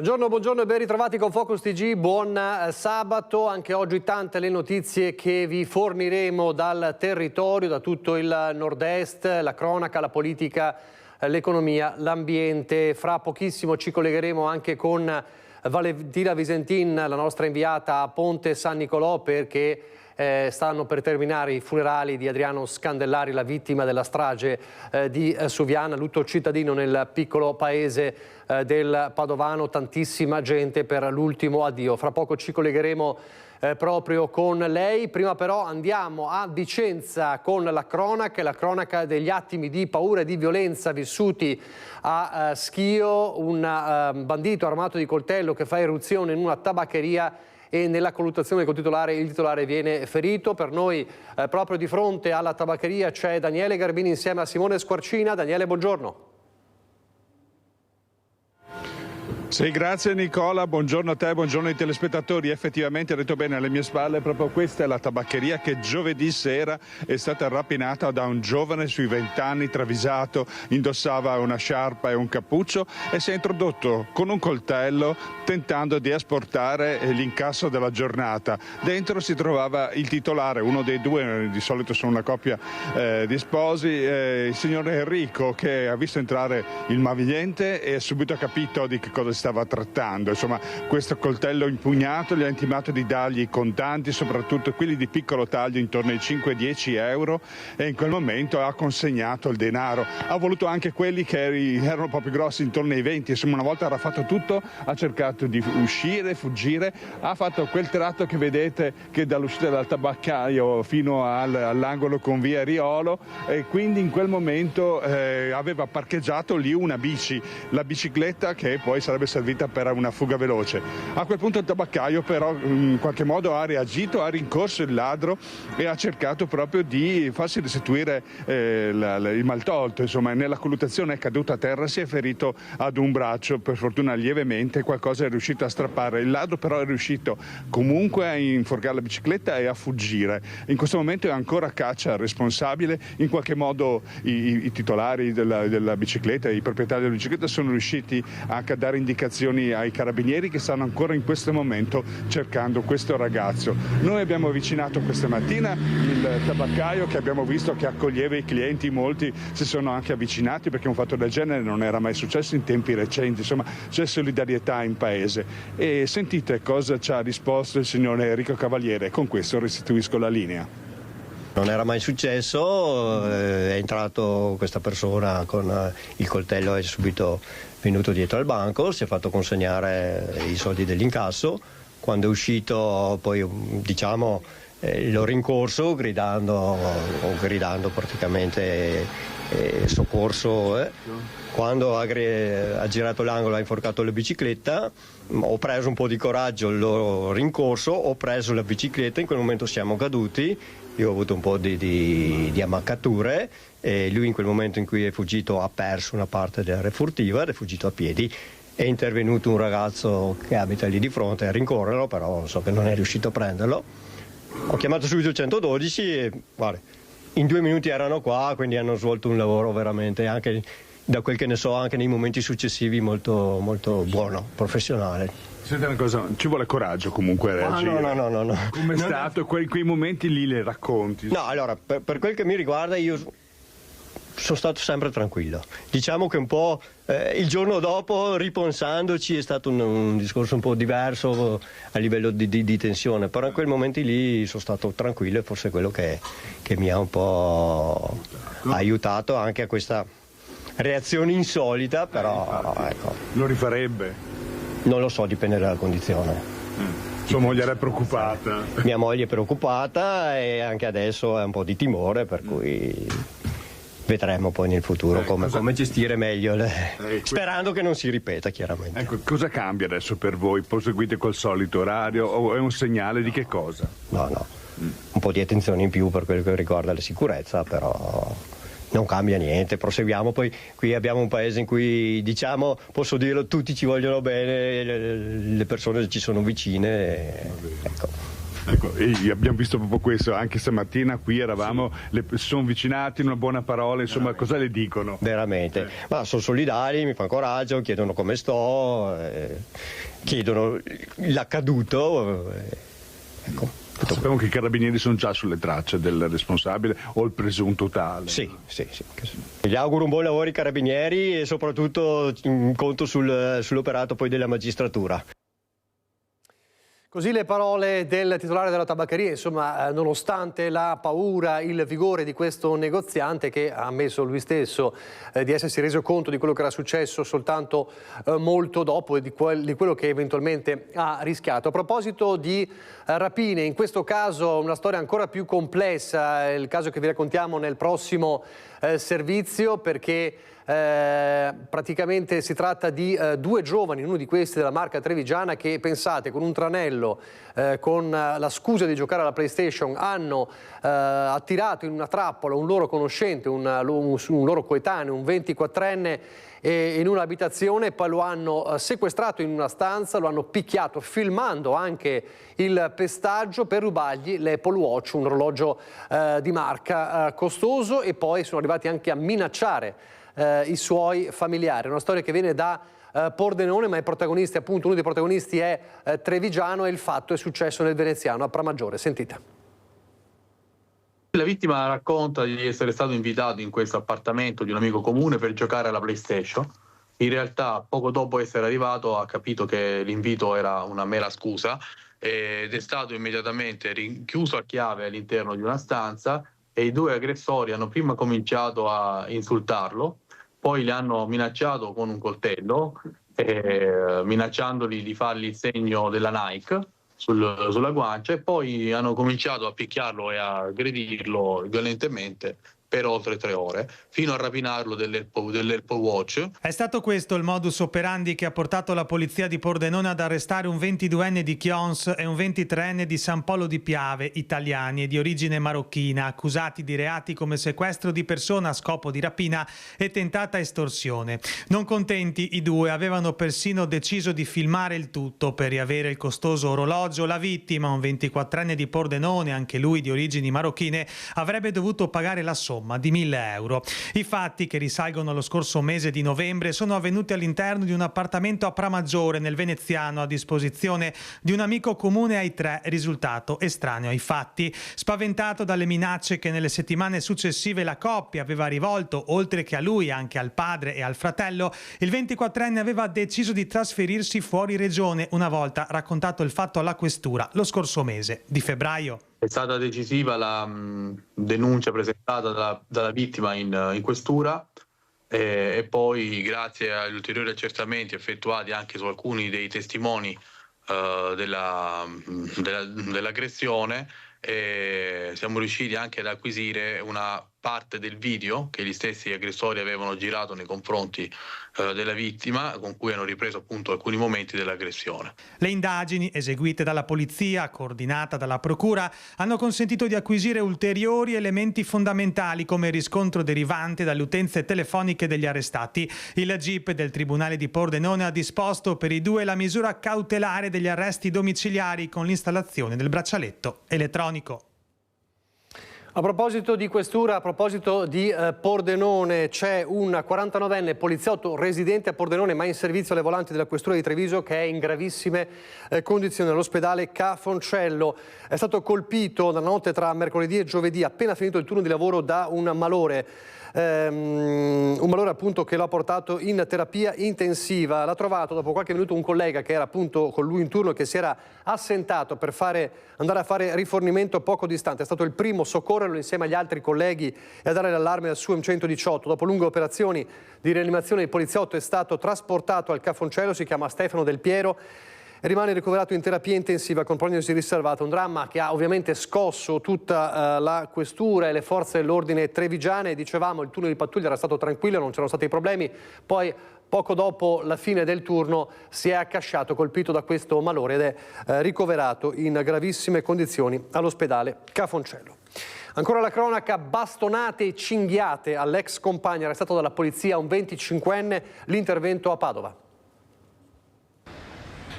Buongiorno e ben ritrovati con Focus TG, buon sabato. Anche oggi tante le notizie che vi forniremo dal territorio, da tutto il nord-est, la cronaca, la politica, l'economia, l'ambiente. Fra pochissimo ci collegheremo anche con Valentina Visentin, la nostra inviata a Ponte San Nicolò, perché stanno per terminare i funerali di Adriano Scandellari, la vittima della strage di Suviana, lutto cittadino nel piccolo paese del Padovano, tantissima gente per l'ultimo addio. Fra poco ci collegheremo proprio con lei. Prima però andiamo a Vicenza con la cronaca degli attimi di paura e di violenza vissuti a Schio, un bandito armato di coltello che fa irruzione in una tabaccheria e nella colluttazione con il titolare viene ferito. Per noi proprio di fronte alla tabaccheria c'è Daniele Garbini insieme a Simone Squarcina. Daniele, buongiorno. Sì, grazie Nicola, buongiorno a te, buongiorno ai telespettatori. Effettivamente, hai detto bene, alle mie spalle proprio questa è la tabaccheria che giovedì sera è stata rapinata da un giovane sui 20 anni, travisato, indossava una sciarpa e un cappuccio e si è introdotto con un coltello tentando di esportare l'incasso della giornata. Dentro si trovava il titolare, uno dei due, di solito sono una coppia di sposi, il signor Enrico, che ha visto entrare il malvivente e ha subito capito di che cosa stava trattando. Insomma, questo coltello impugnato gli ha intimato di dargli i contanti, soprattutto quelli di piccolo taglio intorno ai 5-10 euro, e in quel momento ha consegnato il denaro. Ha voluto anche quelli che erano un po' più grossi, intorno ai 20. Insomma, una volta era fatto tutto, ha cercato di uscire, fuggire, ha fatto quel tratto che vedete, che dall'uscita dal tabaccaio fino all'angolo con via Riolo, e quindi in quel momento aveva parcheggiato lì una bici, la bicicletta che poi sarebbe servita per una fuga veloce. A quel punto il tabaccaio però in qualche modo ha reagito, ha rincorso il ladro e ha cercato proprio di farsi restituire il maltolto. Insomma, nella colluttazione è caduto a terra, si è ferito ad un braccio, per fortuna lievemente, qualcosa è riuscito a strappare. Il ladro però è riuscito comunque a inforcare la bicicletta e a fuggire. In questo momento è ancora a caccia al responsabile. In qualche modo i titolari della bicicletta, i proprietari della bicicletta sono riusciti a dare indicazioni ai carabinieri, che stanno ancora in questo momento cercando questo ragazzo. Noi abbiamo avvicinato questa mattina il tabaccaio, che abbiamo visto che accoglieva i clienti, molti si sono anche avvicinati, perché un fatto del genere non era mai successo in tempi recenti. Insomma, c'è solidarietà in paese. E sentite cosa ci ha risposto il signor Enrico Cavaliere. Con questo restituisco la linea. Non era mai successo, è entrato questa persona con il coltello, è subito venuto dietro al banco, si è fatto consegnare i soldi dell'incasso. Quando è uscito poi, diciamo, l'ho rincorso gridando praticamente soccorso. Quando ha girato l'angolo, ha inforcato la bicicletta, ho preso un po' di coraggio, l'ho rincorso, ho preso la bicicletta, in quel momento siamo caduti, io ho avuto un po' di ammaccature e lui in quel momento in cui è fuggito ha perso una parte della refurtiva ed è fuggito a piedi. È intervenuto un ragazzo che abita lì di fronte a rincorrerlo, però so che non è riuscito a prenderlo. Ho chiamato subito il 112 e guarda, in 2 minuti erano qua, quindi hanno svolto un lavoro veramente, anche da quel che ne so, anche nei momenti successivi molto, molto buono, professionale. Senti una cosa, ci vuole coraggio comunque a reagire. No. Come è stato quei momenti lì, le racconti? No, allora, per quel che mi riguarda io sono stato sempre tranquillo. Diciamo che un po' il giorno dopo, ripensandoci, è stato un discorso un po' diverso a livello di tensione, però in quei momenti lì sono stato tranquillo e forse quello che mi ha un po' aiutato anche a questa reazione insolita, però ecco. Lo rifarebbe? Non lo so, dipende dalla condizione. Sua moglie era preoccupata? Mia moglie è preoccupata e anche adesso è un po' di timore, per cui vedremo poi nel futuro come gestire meglio, sperando che non si ripeta, chiaramente. Ecco, cosa cambia adesso per voi? Proseguite col solito orario o è un segnale di che cosa? No, un po' di attenzione in più per quello che riguarda la sicurezza, però non cambia niente, proseguiamo. Poi qui abbiamo un paese in cui, diciamo, posso dirlo, tutti ci vogliono bene, le persone ci sono vicine, ecco. Ecco, e abbiamo visto proprio questo, anche stamattina qui eravamo, sono avvicinati, una buona parola, insomma, cosa le dicono? Veramente, ma sono solidari, mi fanno coraggio, chiedono come sto, chiedono l'accaduto, ecco. Sappiamo che i carabinieri sono già sulle tracce del responsabile o il presunto tale. Sì. Gli auguro un buon lavoro ai carabinieri e soprattutto conto sull'operato poi della magistratura. Così le parole del titolare della tabaccheria, insomma, nonostante la paura, il vigore di questo negoziante che ha ammesso lui stesso di essersi reso conto di quello che era successo soltanto molto dopo e di quello che eventualmente ha rischiato. A proposito di rapine, in questo caso una storia ancora più complessa, il caso che vi raccontiamo nel prossimo servizio, perché praticamente si tratta di due giovani, uno di questi della marca trevigiana, che pensate con un tranello, con la scusa di giocare alla PlayStation, hanno attirato in una trappola un loro conoscente, un loro coetaneo, un 24enne, in un'abitazione, poi lo hanno sequestrato in una stanza, lo hanno picchiato filmando anche il pestaggio per rubargli l'Apple Watch, un orologio di marca costoso, e poi sono arrivati anche a minacciare i suoi familiari. Una storia che viene da Pordenone, ma i protagonisti, appunto uno dei protagonisti è trevigiano, e il fatto è successo nel Veneziano, a Pramaggiore. Sentite. La vittima racconta di essere stato invitato in questo appartamento di un amico comune per giocare alla PlayStation. In realtà, poco dopo essere arrivato, ha capito che l'invito era una mera scusa ed è stato immediatamente rinchiuso a chiave all'interno di una stanza, e i due aggressori hanno prima cominciato a insultarlo, poi le hanno minacciato con un coltello, minacciandoli di fargli il segno della Nike sulla guancia, e poi hanno cominciato a picchiarlo e a aggredirlo violentemente per oltre 3 ore, fino a rapinarlo dell'Apple Watch. È stato questo il modus operandi che ha portato la polizia di Pordenone ad arrestare un 22enne di Chions e un 23enne di San Polo di Piave, italiani e di origine marocchina, accusati di reati come sequestro di persona a scopo di rapina e tentata estorsione. Non contenti, i due avevano persino deciso di filmare il tutto per riavere il costoso orologio. La vittima, un 24enne di Pordenone, anche lui di origini marocchine, avrebbe dovuto pagare la somma di 1.000 euro. I fatti, che risalgono allo scorso mese di novembre, sono avvenuti all'interno di un appartamento a Pramaggiore, nel Veneziano, a disposizione di un amico comune ai tre, risultato estraneo ai fatti. Spaventato dalle minacce che nelle settimane successive la coppia aveva rivolto, oltre che a lui, anche al padre e al fratello, il 24enne aveva deciso di trasferirsi fuori regione, una volta raccontato il fatto alla questura lo scorso mese di febbraio. È stata decisiva la denuncia presentata dalla vittima in questura, e poi, grazie agli ulteriori accertamenti effettuati anche su alcuni dei testimoni dell'aggressione, siamo riusciti anche ad acquisire una parte del video che gli stessi aggressori avevano girato nei confronti della vittima, con cui hanno ripreso appunto alcuni momenti dell'aggressione. Le indagini eseguite dalla polizia, coordinata dalla procura, hanno consentito di acquisire ulteriori elementi fondamentali, come il riscontro derivante dalle utenze telefoniche degli arrestati. Il GIP del Tribunale di Pordenone ha disposto per i due la misura cautelare degli arresti domiciliari con l'installazione del braccialetto elettronico. A proposito di questura, a proposito di Pordenone, c'è un 49enne poliziotto residente a Pordenone ma in servizio alle volanti della questura di Treviso che è in gravissime condizioni all'ospedale Ca' Foncello. È stato colpito nella notte tra mercoledì e giovedì, appena finito il turno di lavoro, da un malore appunto che l'ha portato in terapia intensiva. L'ha trovato dopo qualche minuto un collega che era appunto con lui in turno, che si era assentato per andare a fare rifornimento poco distante. È stato il primo a soccorrerlo insieme agli altri colleghi e a dare l'allarme al SUEM 118. Dopo lunghe operazioni di rianimazione, il poliziotto è stato trasportato al Ca' Foncello, si chiama Stefano Del Piero, e rimane ricoverato in terapia intensiva con prognosi riservata. Un dramma che ha ovviamente scosso tutta la questura e le forze dell'ordine trevigiane. Dicevamo, il turno di pattuglia era stato tranquillo, non c'erano stati problemi, poi poco dopo la fine del turno si è accasciato, colpito da questo malore, ed è ricoverato in gravissime condizioni all'ospedale Ca' Foncello. Ancora la cronaca, bastonate e cinghiate all'ex compagno arrestato dalla polizia, un 25enne, l'intervento a Padova.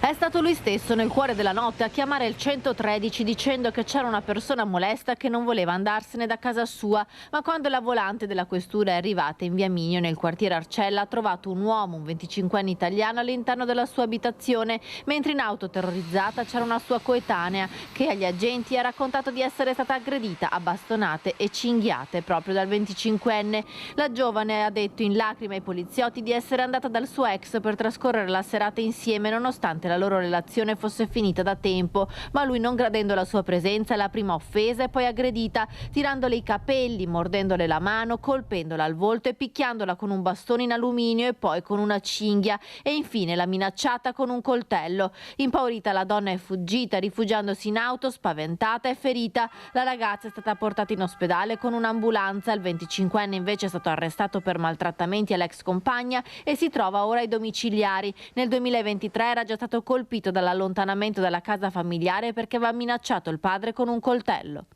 È È stato lui stesso nel cuore della notte a chiamare il 113 dicendo che c'era una persona molesta che non voleva andarsene da casa sua, ma quando la volante della questura è arrivata in via Minio nel quartiere Arcella ha trovato un uomo, un 25enne italiano, all'interno della sua abitazione, mentre in auto terrorizzata c'era una sua coetanea che agli agenti ha raccontato di essere stata aggredita a bastonate e cinghiate proprio dal 25enne. La giovane ha detto in lacrime ai poliziotti di essere andata dal suo ex per trascorrere la serata insieme nonostante la loro relazione fosse finita da tempo, ma lui, non gradendo la sua presenza, l'ha prima offesa e poi aggredita, tirandole i capelli, mordendole la mano, colpendola al volto e picchiandola con un bastone in alluminio e poi con una cinghia, e infine l'ha minacciata con un coltello. Impaurita la donna è fuggita, rifugiandosi in auto, spaventata e ferita. La ragazza è stata portata in ospedale con un'ambulanza, il 25enne invece è stato arrestato per maltrattamenti all'ex compagna e si trova ora ai domiciliari. Nel 2023 era già stato colpito dall'allontanamento dalla casa familiare perché aveva minacciato il padre con un coltello.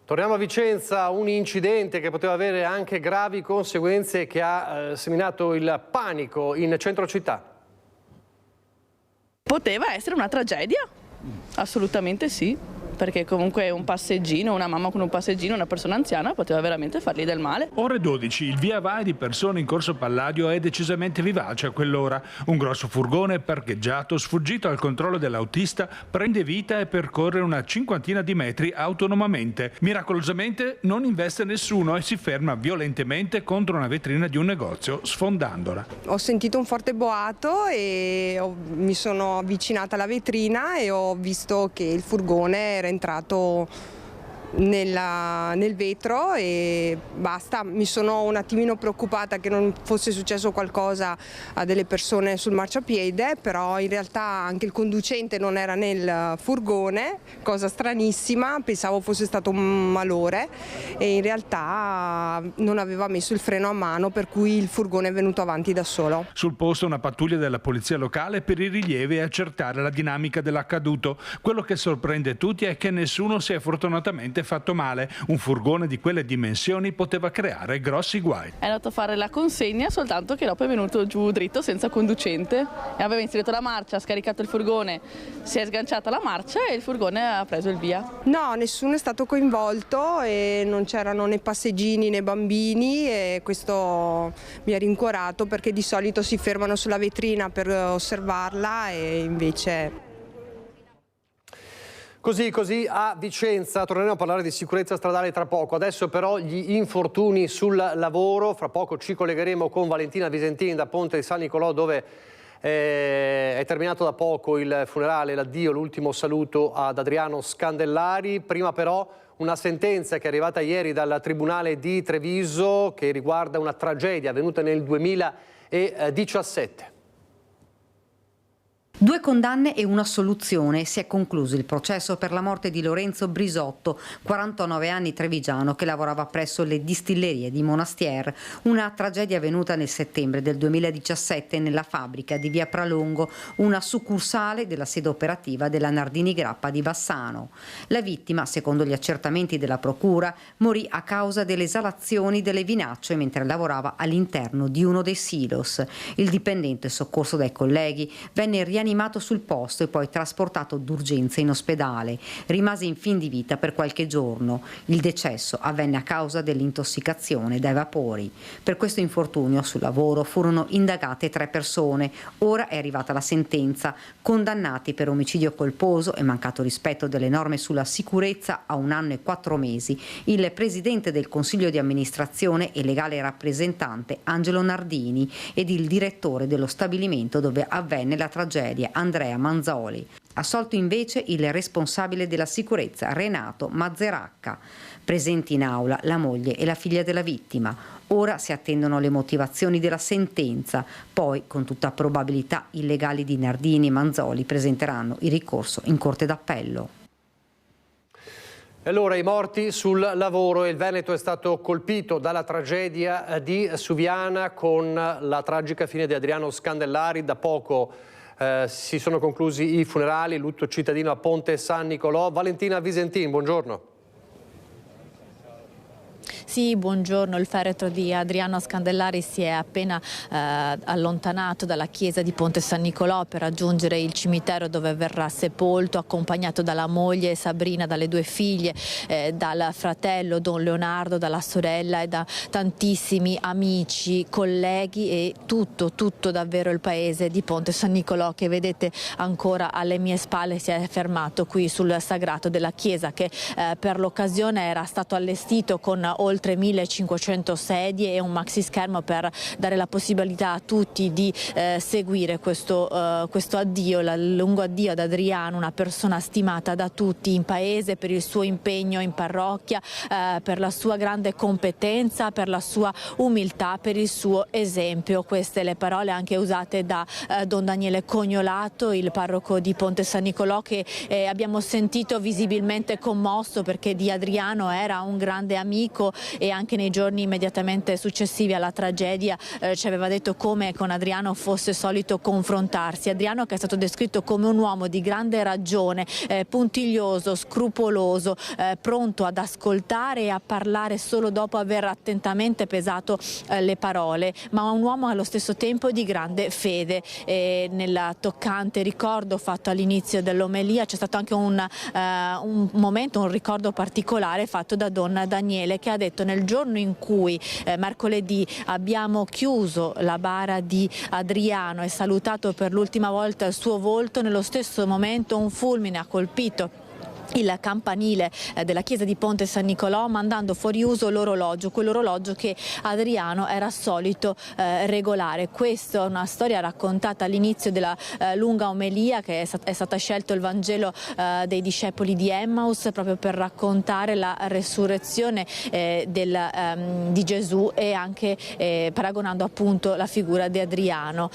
Torniamo a Vicenza, un incidente che poteva avere anche gravi conseguenze che ha seminato il panico in centro città. Poteva essere una tragedia, assolutamente sì. Perché comunque un passeggino, una mamma con un passeggino, una persona anziana poteva veramente fargli del male. Ore 12, il via vai di persone in corso Palladio è decisamente vivace a quell'ora. Un grosso furgone parcheggiato, sfuggito al controllo dell'autista, prende vita e percorre una cinquantina di metri autonomamente. Miracolosamente non investe nessuno e si ferma violentemente contro una vetrina di un negozio, sfondandola. Ho sentito un forte boato e mi sono avvicinata alla vetrina e ho visto che il furgone era entrato nel vetro e basta. Mi sono un attimino preoccupata che non fosse successo qualcosa a delle persone sul marciapiede, però in realtà anche il conducente non era nel furgone, cosa stranissima, pensavo fosse stato un malore e in realtà non aveva messo il freno a mano, per cui il furgone è venuto avanti da solo. Sul posto una pattuglia della polizia locale per i rilievi e accertare la dinamica dell'accaduto. Quello che sorprende tutti è che nessuno si è fortunatamente fatto male. Un furgone di quelle dimensioni poteva creare grossi guai. È andato a fare la consegna, soltanto che dopo è venuto giù dritto senza conducente e aveva inserito la marcia, ha scaricato il furgone, si è sganciata la marcia e il furgone ha preso il via. No, nessuno è stato coinvolto e non c'erano né passeggini né bambini e questo mi ha rincuorato perché di solito si fermano sulla vetrina per osservarla e invece... Così a Vicenza, torneremo a parlare di sicurezza stradale tra poco. Adesso però gli infortuni sul lavoro, fra poco ci collegheremo con Valentina Visentini da Ponte di San Nicolò dove è terminato da poco il funerale, l'addio, l'ultimo saluto ad Adriano Scandellari. Prima però una sentenza che è arrivata ieri dal Tribunale di Treviso che riguarda una tragedia avvenuta nel 2017. 2 condanne e una assoluzione. Si è concluso il processo per la morte di Lorenzo Brisotto, 49 anni trevigiano, che lavorava presso le distillerie di Monastier. Una tragedia avvenuta nel settembre del 2017 nella fabbrica di via Pralongo, una succursale della sede operativa della Nardini Grappa di Bassano. La vittima, secondo gli accertamenti della procura, morì a causa delle esalazioni delle vinacce mentre lavorava all'interno di uno dei silos. Il dipendente, soccorso dai colleghi, venne rianimato sul posto e poi trasportato d'urgenza in ospedale. Rimase in fin di vita per qualche giorno. Il decesso avvenne a causa dell'intossicazione dai vapori. Per questo infortunio sul lavoro furono indagate 3 persone. Ora è arrivata la sentenza. Condannati per omicidio colposo e mancato rispetto delle norme sulla sicurezza a 1 anno e 4 mesi il presidente del Consiglio di amministrazione e legale rappresentante Angelo Nardini ed il direttore dello stabilimento dove avvenne la tragedia, Andrea Manzoli. Assolto invece il responsabile della sicurezza, Renato Mazzeracca. Presenti in aula la moglie e la figlia della vittima. Ora si attendono le motivazioni della sentenza, poi con tutta probabilità i legali di Nardini e Manzoli presenteranno il ricorso in Corte d'Appello. E allora i morti sul lavoro. Il Veneto è stato colpito dalla tragedia di Suviana con la tragica fine di Adriano Scandellari. Da poco si sono conclusi i funerali, il lutto cittadino a Ponte San Nicolò. Valentina Visentini, buongiorno. Sì, Sì, buongiorno. Il feretro di Adriano Scandellari si è appena allontanato dalla chiesa di Ponte San Nicolò per raggiungere il cimitero dove verrà sepolto, accompagnato dalla moglie Sabrina, dalle 2 figlie, dal fratello Don Leonardo, dalla sorella e da tantissimi amici, colleghi e tutto davvero il paese di Ponte San Nicolò, che vedete ancora alle mie spalle si è fermato qui sul sagrato della chiesa, che per l'occasione era stato allestito con oltre 1500 sedie e un maxi schermo per dare la possibilità a tutti di seguire questo addio, il lungo addio ad Adriano, una persona stimata da tutti in paese per il suo impegno in parrocchia, per la sua grande competenza, per la sua umiltà, per il suo esempio. Queste le parole anche usate da Don Daniele Cognolato, il parroco di Ponte San Nicolò, che abbiamo sentito visibilmente commosso perché di Adriano era un grande amico e anche nei giorni immediatamente successivi alla tragedia ci aveva detto come con Adriano fosse solito confrontarsi. Adriano, che è stato descritto come un uomo di grande ragione, puntiglioso, scrupoloso, pronto ad ascoltare e a parlare solo dopo aver attentamente pesato le parole, ma un uomo allo stesso tempo di grande fede. Nel toccante ricordo fatto all'inizio dell'omelia c'è stato anche un momento, un ricordo particolare fatto da Don Daniele, che ha detto: nel giorno in cui mercoledì abbiamo chiuso la bara di Adriano e salutato per l'ultima volta il suo volto, nello stesso momento un fulmine ha colpito il campanile della chiesa di Ponte San Nicolò, mandando fuori uso l'orologio, quell'orologio che Adriano era solito regolare. Questa è una storia raccontata all'inizio della lunga omelia, che è stata scelto il Vangelo dei discepoli di Emmaus proprio per raccontare la resurrezione di Gesù e anche paragonando appunto la figura di Adriano.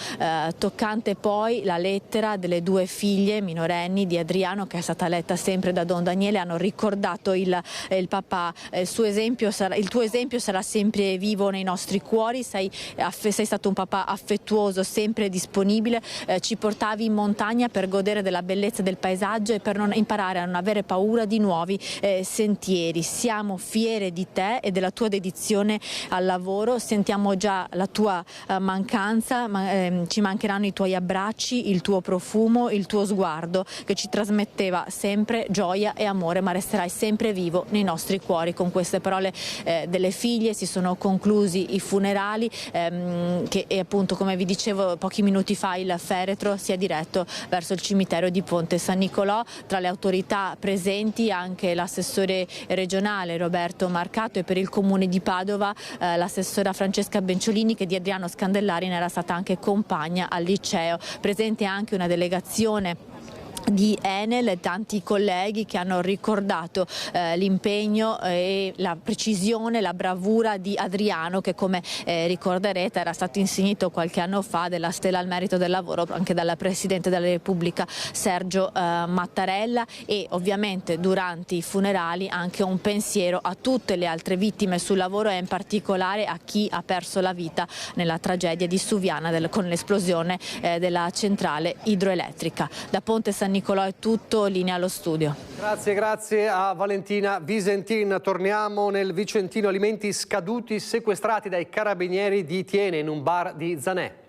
Toccante poi la lettera delle 2 figlie minorenni di Adriano, che è stata letta sempre da Don Daniele. Hanno ricordato il papà: il tuo esempio sarà sempre vivo nei nostri cuori, sei stato un papà affettuoso, sempre disponibile, ci portavi in montagna per godere della bellezza del paesaggio e per non imparare a non avere paura di nuovi sentieri. Siamo fiere di te e della tua dedizione al lavoro, sentiamo già la tua mancanza, ci mancheranno i tuoi abbracci, il tuo profumo, il tuo sguardo che ci trasmetteva sempre gioia e amore, ma resterai sempre vivo nei nostri cuori. Con queste parole delle figlie si sono conclusi i funerali e appunto, come vi dicevo pochi minuti fa, il feretro si è diretto verso il cimitero di Ponte San Nicolò. Tra le autorità presenti anche l'assessore regionale Roberto Marcato e per il comune di Padova l'assessora Francesca Benciolini, che di Adriano Scandellari ne era stata anche compagna al liceo. Presente anche una delegazione di Enel e tanti colleghi che hanno ricordato l'impegno e la precisione, la bravura di Adriano, che come ricorderete era stato insignito qualche anno fa della Stella al merito del lavoro anche dal Presidente della Repubblica Sergio Mattarella. E ovviamente durante i funerali anche un pensiero a tutte le altre vittime sul lavoro e in particolare a chi ha perso la vita nella tragedia di Suviana con l'esplosione della centrale idroelettrica. Da Ponte San Nicolò è tutto, linea allo studio. Grazie a Valentina Visentin. Torniamo nel Vicentino. Alimenti scaduti sequestrati dai carabinieri di Thiene in un bar di Zanè.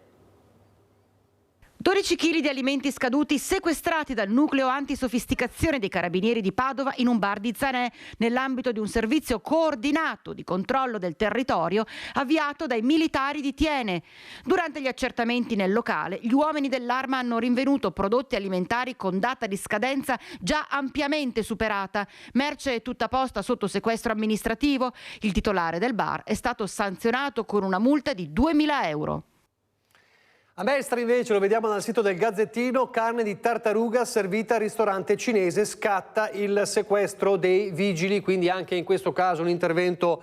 12 kg di alimenti scaduti sequestrati dal nucleo antisofisticazione dei carabinieri di Padova in un bar di Zanè, nell'ambito di un servizio coordinato di controllo del territorio avviato dai militari di Thiene. Durante gli accertamenti nel locale, gli uomini dell'Arma hanno rinvenuto prodotti alimentari con data di scadenza già ampiamente superata. Merce tutta posta sotto sequestro amministrativo. Il titolare del bar è stato sanzionato con una multa di 2.000 euro. A Mestre invece, lo vediamo dal sito del Gazzettino, carne di tartaruga servita al ristorante cinese, scatta il sequestro dei vigili, quindi anche in questo caso un intervento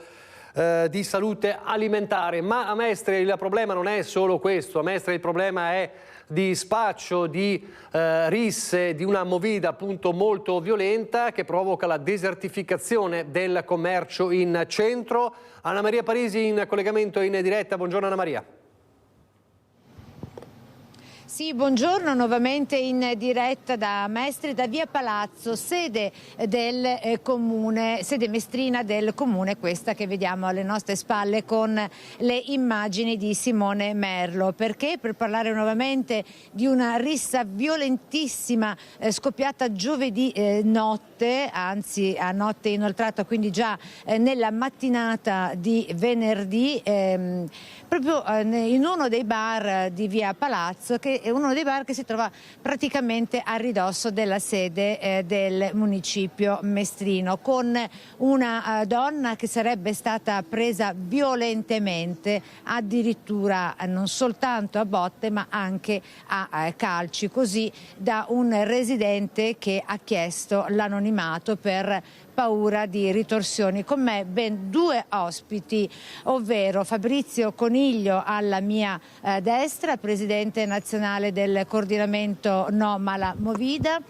di salute alimentare. Ma a Mestre il problema non è solo questo, a Mestre il problema è di spaccio, di risse, di una movida appunto molto violenta che provoca la desertificazione del commercio in centro. Anna Maria Parisi in collegamento in diretta, buongiorno Anna Maria. Sì, buongiorno, nuovamente in diretta da Mestre, da via Palazzo, sede del comune, sede mestrina del comune, questa che vediamo alle nostre spalle con le immagini di Simone Merlo. Perché? Per parlare nuovamente di una rissa violentissima scoppiata giovedì notte, anzi a notte inoltrata, quindi già nella mattinata di venerdì, proprio in uno dei bar di via Palazzo, che è uno dei bar che si trova praticamente a ridosso della sede del municipio mestrino, con una donna che sarebbe stata presa violentemente, addirittura non soltanto a botte ma anche a calci, così da un residente che ha chiesto l'anonimato per paura di ritorsioni. Con me ben due ospiti, ovvero Fabrizio Coniglio alla mia destra, presidente nazionale del coordinamento No Mala Movida,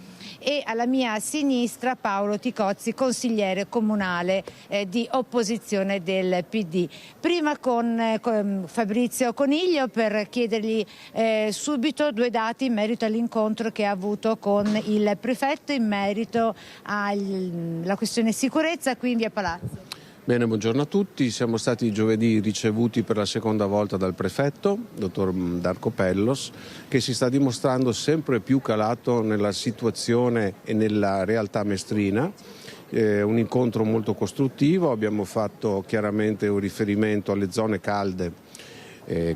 e alla mia sinistra Paolo Ticozzi, consigliere comunale di opposizione del PD. Prima con Fabrizio Coniglio per chiedergli subito due dati in merito all'incontro che ha avuto con il prefetto in merito alla questione sicurezza qui in via Palazzo. Bene, buongiorno a tutti. Siamo stati giovedì ricevuti per la seconda volta dal prefetto, dottor Darco Pellos, che si sta dimostrando sempre più calato nella situazione e nella realtà mestrina. Un incontro molto costruttivo, abbiamo fatto chiaramente un riferimento alle zone calde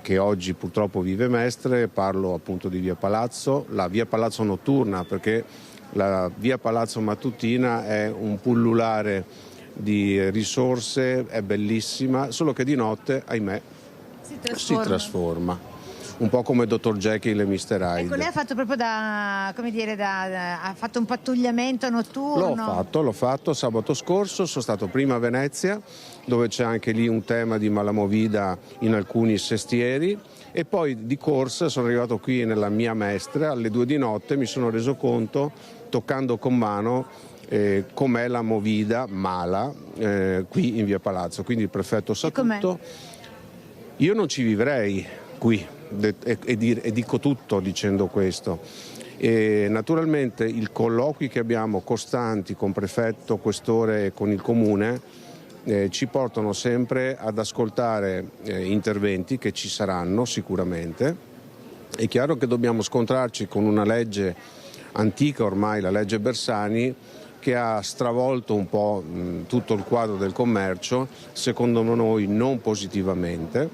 che oggi purtroppo vive Mestre, parlo appunto di via Palazzo, la via Palazzo notturna, perché la via Palazzo mattutina è un pullulare di risorse, è bellissima, solo che di notte, ahimè, si trasforma. Un po' come Dr. Jekyll e Mr. Hyde. Ecco, lei ha fatto proprio ha fatto un pattugliamento notturno? L'ho fatto sabato scorso, sono stato prima a Venezia, dove c'è anche lì un tema di malamovida in alcuni sestieri, e poi di corsa sono arrivato qui nella mia Mestre, alle 2 di notte mi sono reso conto, toccando con mano, com'è la movida mala qui in via Palazzo, quindi il prefetto sa tutto. Io non ci vivrei qui e dico tutto dicendo questo. E naturalmente i colloqui che abbiamo costanti con prefetto, questore e con il comune ci portano sempre ad ascoltare interventi che ci saranno sicuramente. È chiaro che dobbiamo scontrarci con una legge antica ormai, la legge Bersani, che ha stravolto un po' tutto il quadro del commercio, secondo noi non positivamente,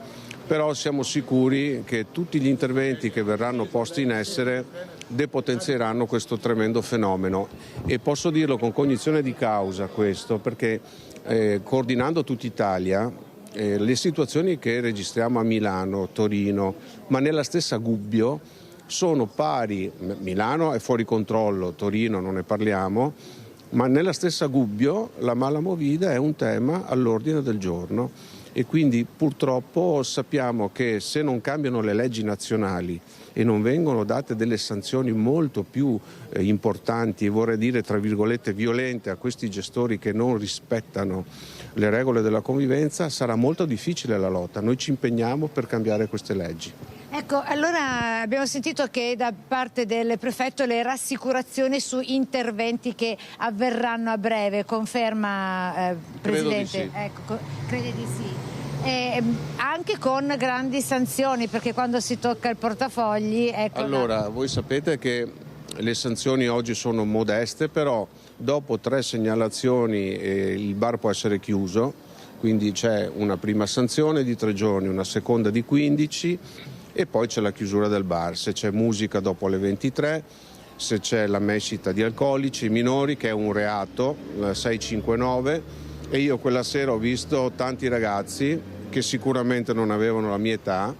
però siamo sicuri che tutti gli interventi che verranno posti in essere depotenzieranno questo tremendo fenomeno, e posso dirlo con cognizione di causa questo, perché coordinando tutta Italia le situazioni che registriamo a Milano, Torino, ma nella stessa Gubbio sono pari. Milano è fuori controllo, Torino non ne parliamo, ma nella stessa Gubbio la malamovida è un tema all'ordine del giorno, e quindi purtroppo sappiamo che se non cambiano le leggi nazionali e non vengono date delle sanzioni molto più importanti, e vorrei dire tra virgolette violente, a questi gestori che non rispettano le regole della convivenza, sarà molto difficile la lotta. Noi ci impegniamo per cambiare queste leggi. Ecco, allora abbiamo sentito che da parte del prefetto le rassicurazioni su interventi che avverranno a breve, conferma Presidente? Credo di sì. Ecco, crede di sì. Anche con grandi sanzioni, perché quando si tocca il portafogli... Ecco, allora, voi sapete che le sanzioni oggi sono modeste, però dopo 3 segnalazioni il bar può essere chiuso, quindi c'è una prima sanzione di 3 giorni, una seconda di 15 e poi c'è la chiusura del bar. Se c'è musica dopo le 23, se c'è la mescita di alcolici minori, che è un reato, 659, e io quella sera ho visto tanti ragazzi che sicuramente non avevano la mia età,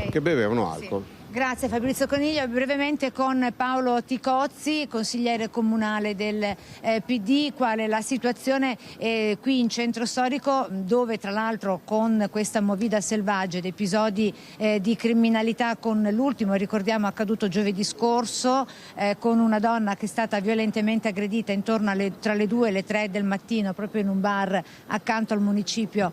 che bevevano alcol. Sì. Grazie Fabrizio Coniglio. Brevemente con Paolo Ticozzi, consigliere comunale del PD, qual è la situazione qui in centro storico, dove tra l'altro con questa movida selvaggia ed episodi di criminalità, con l'ultimo ricordiamo accaduto giovedì scorso con una donna che è stata violentemente aggredita intorno tra le 2 e le 3 del mattino proprio in un bar accanto al municipio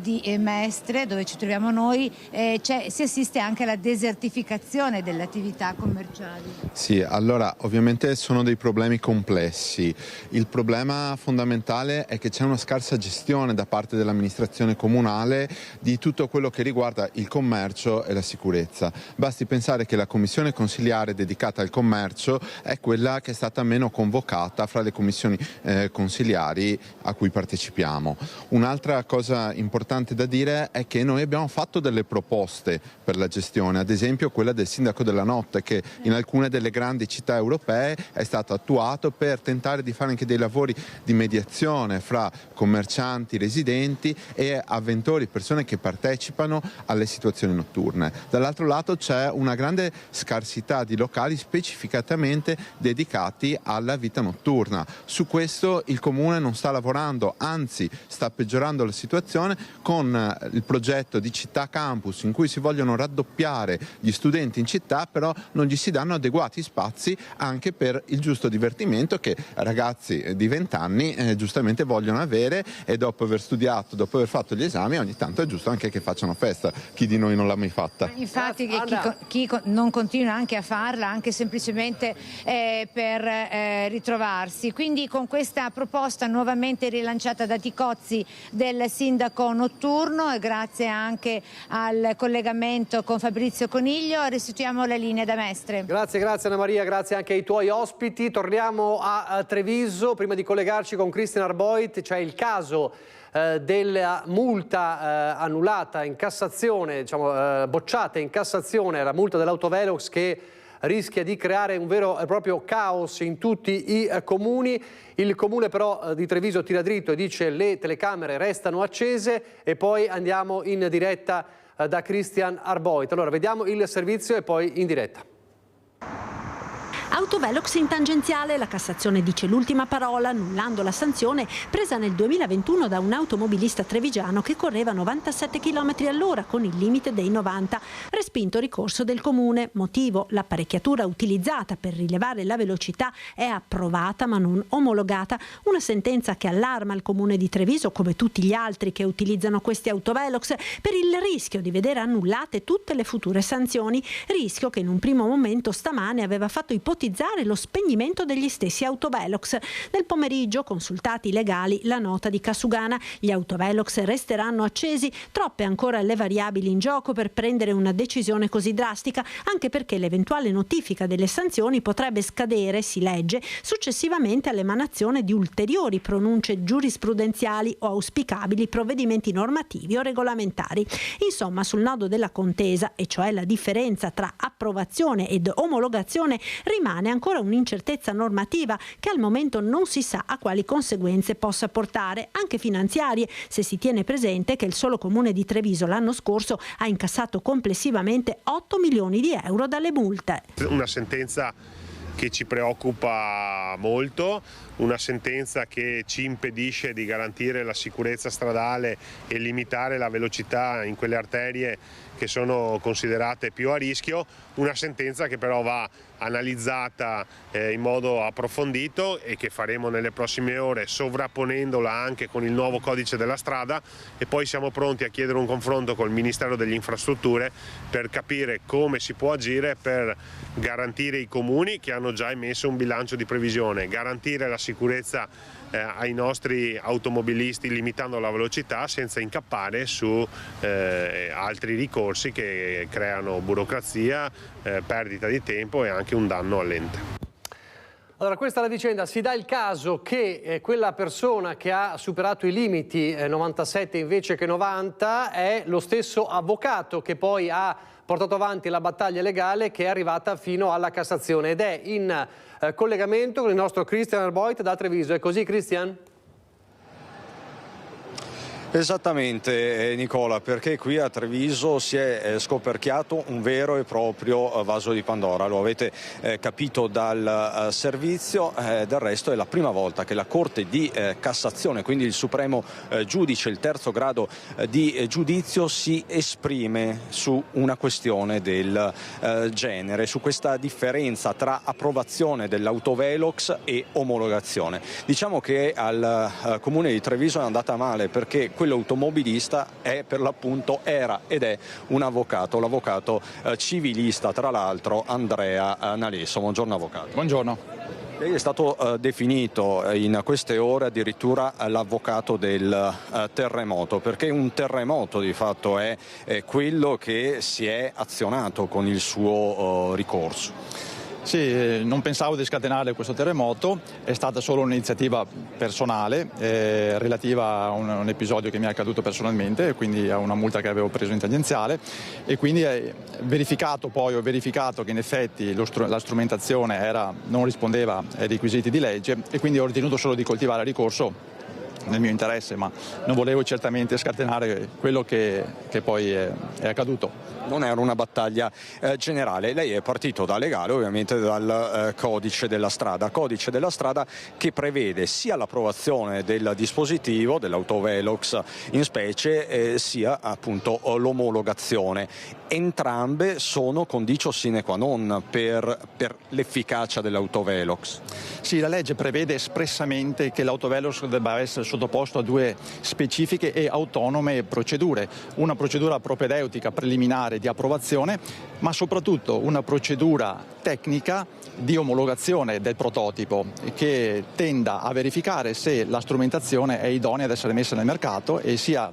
di Mestre, dove ci troviamo noi, si assiste anche alla desertificazione realizzazione delle attività commerciali? Sì, allora ovviamente sono dei problemi complessi. Il problema fondamentale è che c'è una scarsa gestione da parte dell'amministrazione comunale di tutto quello che riguarda il commercio e la sicurezza. Basti pensare che la commissione consiliare dedicata al commercio è quella che è stata meno convocata fra le commissioni consiliari a cui partecipiamo. Un'altra cosa importante da dire è che noi abbiamo fatto delle proposte per la gestione, ad esempio quella del sindaco della notte, che in alcune delle grandi città europee è stato attuato per tentare di fare anche dei lavori di mediazione fra commercianti, residenti e avventori, persone che partecipano alle situazioni notturne. Dall'altro lato c'è una grande scarsità di locali specificatamente dedicati alla vita notturna. Su questo il Comune non sta lavorando, anzi sta peggiorando la situazione con il progetto di città campus in cui si vogliono raddoppiare gli studenti in città, però non gli si danno adeguati spazi anche per il giusto divertimento che ragazzi di 20 anni giustamente vogliono avere, e dopo aver studiato, dopo aver fatto gli esami, ogni tanto è giusto anche che facciano festa. Chi di noi non l'ha mai fatta? Infatti chi non continua anche a farla, anche semplicemente per ritrovarsi. Quindi con questa proposta nuovamente rilanciata da Ticozzi del sindaco notturno e grazie anche al collegamento con Fabrizio Coniglio restituiamo la linea da Mestre. Grazie Anna Maria, grazie anche ai tuoi ospiti. Torniamo a Treviso, prima di collegarci con Christian Arboit. C'è il caso della multa annullata in Cassazione, bocciata in Cassazione, la multa dell'autovelox che rischia di creare un vero e proprio caos in tutti i comuni. Il comune però di Treviso tira dritto e dice le telecamere restano accese, e poi andiamo in diretta da Christian Arboit. Allora vediamo il servizio e poi in diretta. Autovelox in tangenziale, la Cassazione dice l'ultima parola annullando la sanzione presa nel 2021 da un automobilista trevigiano che correva 97 km all'ora con il limite dei 90. Respinto ricorso del comune. Motivo: l'apparecchiatura utilizzata per rilevare la velocità è approvata ma non omologata. Una sentenza che allarma il comune di Treviso, come tutti gli altri che utilizzano questi autovelox, per il rischio di vedere annullate tutte le future sanzioni. Rischio che in un primo momento stamane aveva fatto ipotizzare lo spegnimento degli stessi autovelox. Nel pomeriggio, consultati i legali, la nota di Casugana: gli autovelox resteranno accesi, troppe ancora le variabili in gioco per prendere una decisione così drastica, anche perché l'eventuale notifica delle sanzioni potrebbe scadere, si legge, successivamente all'emanazione di ulteriori pronunce giurisprudenziali o auspicabili provvedimenti normativi o regolamentari. Insomma, sul nodo della contesa, e cioè la differenza tra approvazione ed omologazione, rimane ancora un'incertezza normativa che al momento non si sa a quali conseguenze possa portare, anche finanziarie, se si tiene presente che il solo comune di Treviso l'anno scorso ha incassato complessivamente 8 milioni di euro dalle multe. Una sentenza che ci preoccupa molto, una sentenza che ci impedisce di garantire la sicurezza stradale e limitare la velocità in quelle arterie che sono considerate più a rischio, una sentenza che però va analizzata in modo approfondito e che faremo nelle prossime ore, sovrapponendola anche con il nuovo codice della strada, e poi siamo pronti a chiedere un confronto col Ministero delle Infrastrutture per capire come si può agire per garantire i comuni che hanno già emesso un bilancio di previsione, garantire la sicurezza ai nostri automobilisti limitando la velocità senza incappare su altri ricorsi che creano burocrazia, perdita di tempo e anche un danno all'ente. Allora, questa è la vicenda. Si dà il caso che quella persona che ha superato i limiti 97 invece che 90 è lo stesso avvocato che poi ha portato avanti la battaglia legale che è arrivata fino alla Cassazione, ed è in collegamento con il nostro Christian Arboit da Treviso. È così, Christian? Esattamente Nicola, perché qui a Treviso si è scoperchiato un vero e proprio vaso di Pandora, lo avete capito dal servizio, del resto è la prima volta che la Corte di Cassazione, quindi il Supremo Giudice, il terzo grado di giudizio, si esprime su una questione del genere, su questa differenza tra approvazione dell'autovelox e omologazione. Diciamo che al Comune di Treviso è andata male perché quell'automobilista è per l'appunto, era ed è un avvocato, l'avvocato civilista tra l'altro Andrea Nalesso. Buongiorno avvocato. Buongiorno. Lei è stato definito in queste ore addirittura l'avvocato del terremoto, perché un terremoto di fatto è quello che si è azionato con il suo ricorso. Sì, non pensavo di scatenare questo terremoto, è stata solo un'iniziativa personale relativa a un episodio che mi è accaduto personalmente, quindi a una multa che avevo preso in tangenziale, e quindi ho verificato che in effetti la strumentazione non rispondeva ai requisiti di legge, e quindi ho ritenuto solo di coltivare ricorso nel mio interesse, ma non volevo certamente scatenare quello che poi è accaduto. Non era una battaglia generale, lei è partito da legale, ovviamente dal codice della strada che prevede sia l'approvazione del dispositivo, dell'autovelox in specie, sia appunto l'omologazione. Entrambe sono condicio sine qua non per l'efficacia dell'autovelox. Sì, la legge prevede espressamente che l'autovelox debba essere sottoposto a due specifiche e autonome procedure, una procedura propedeutica preliminare di approvazione, ma soprattutto una procedura tecnica di omologazione del prototipo che tenda a verificare se la strumentazione è idonea ad essere messa nel mercato e sia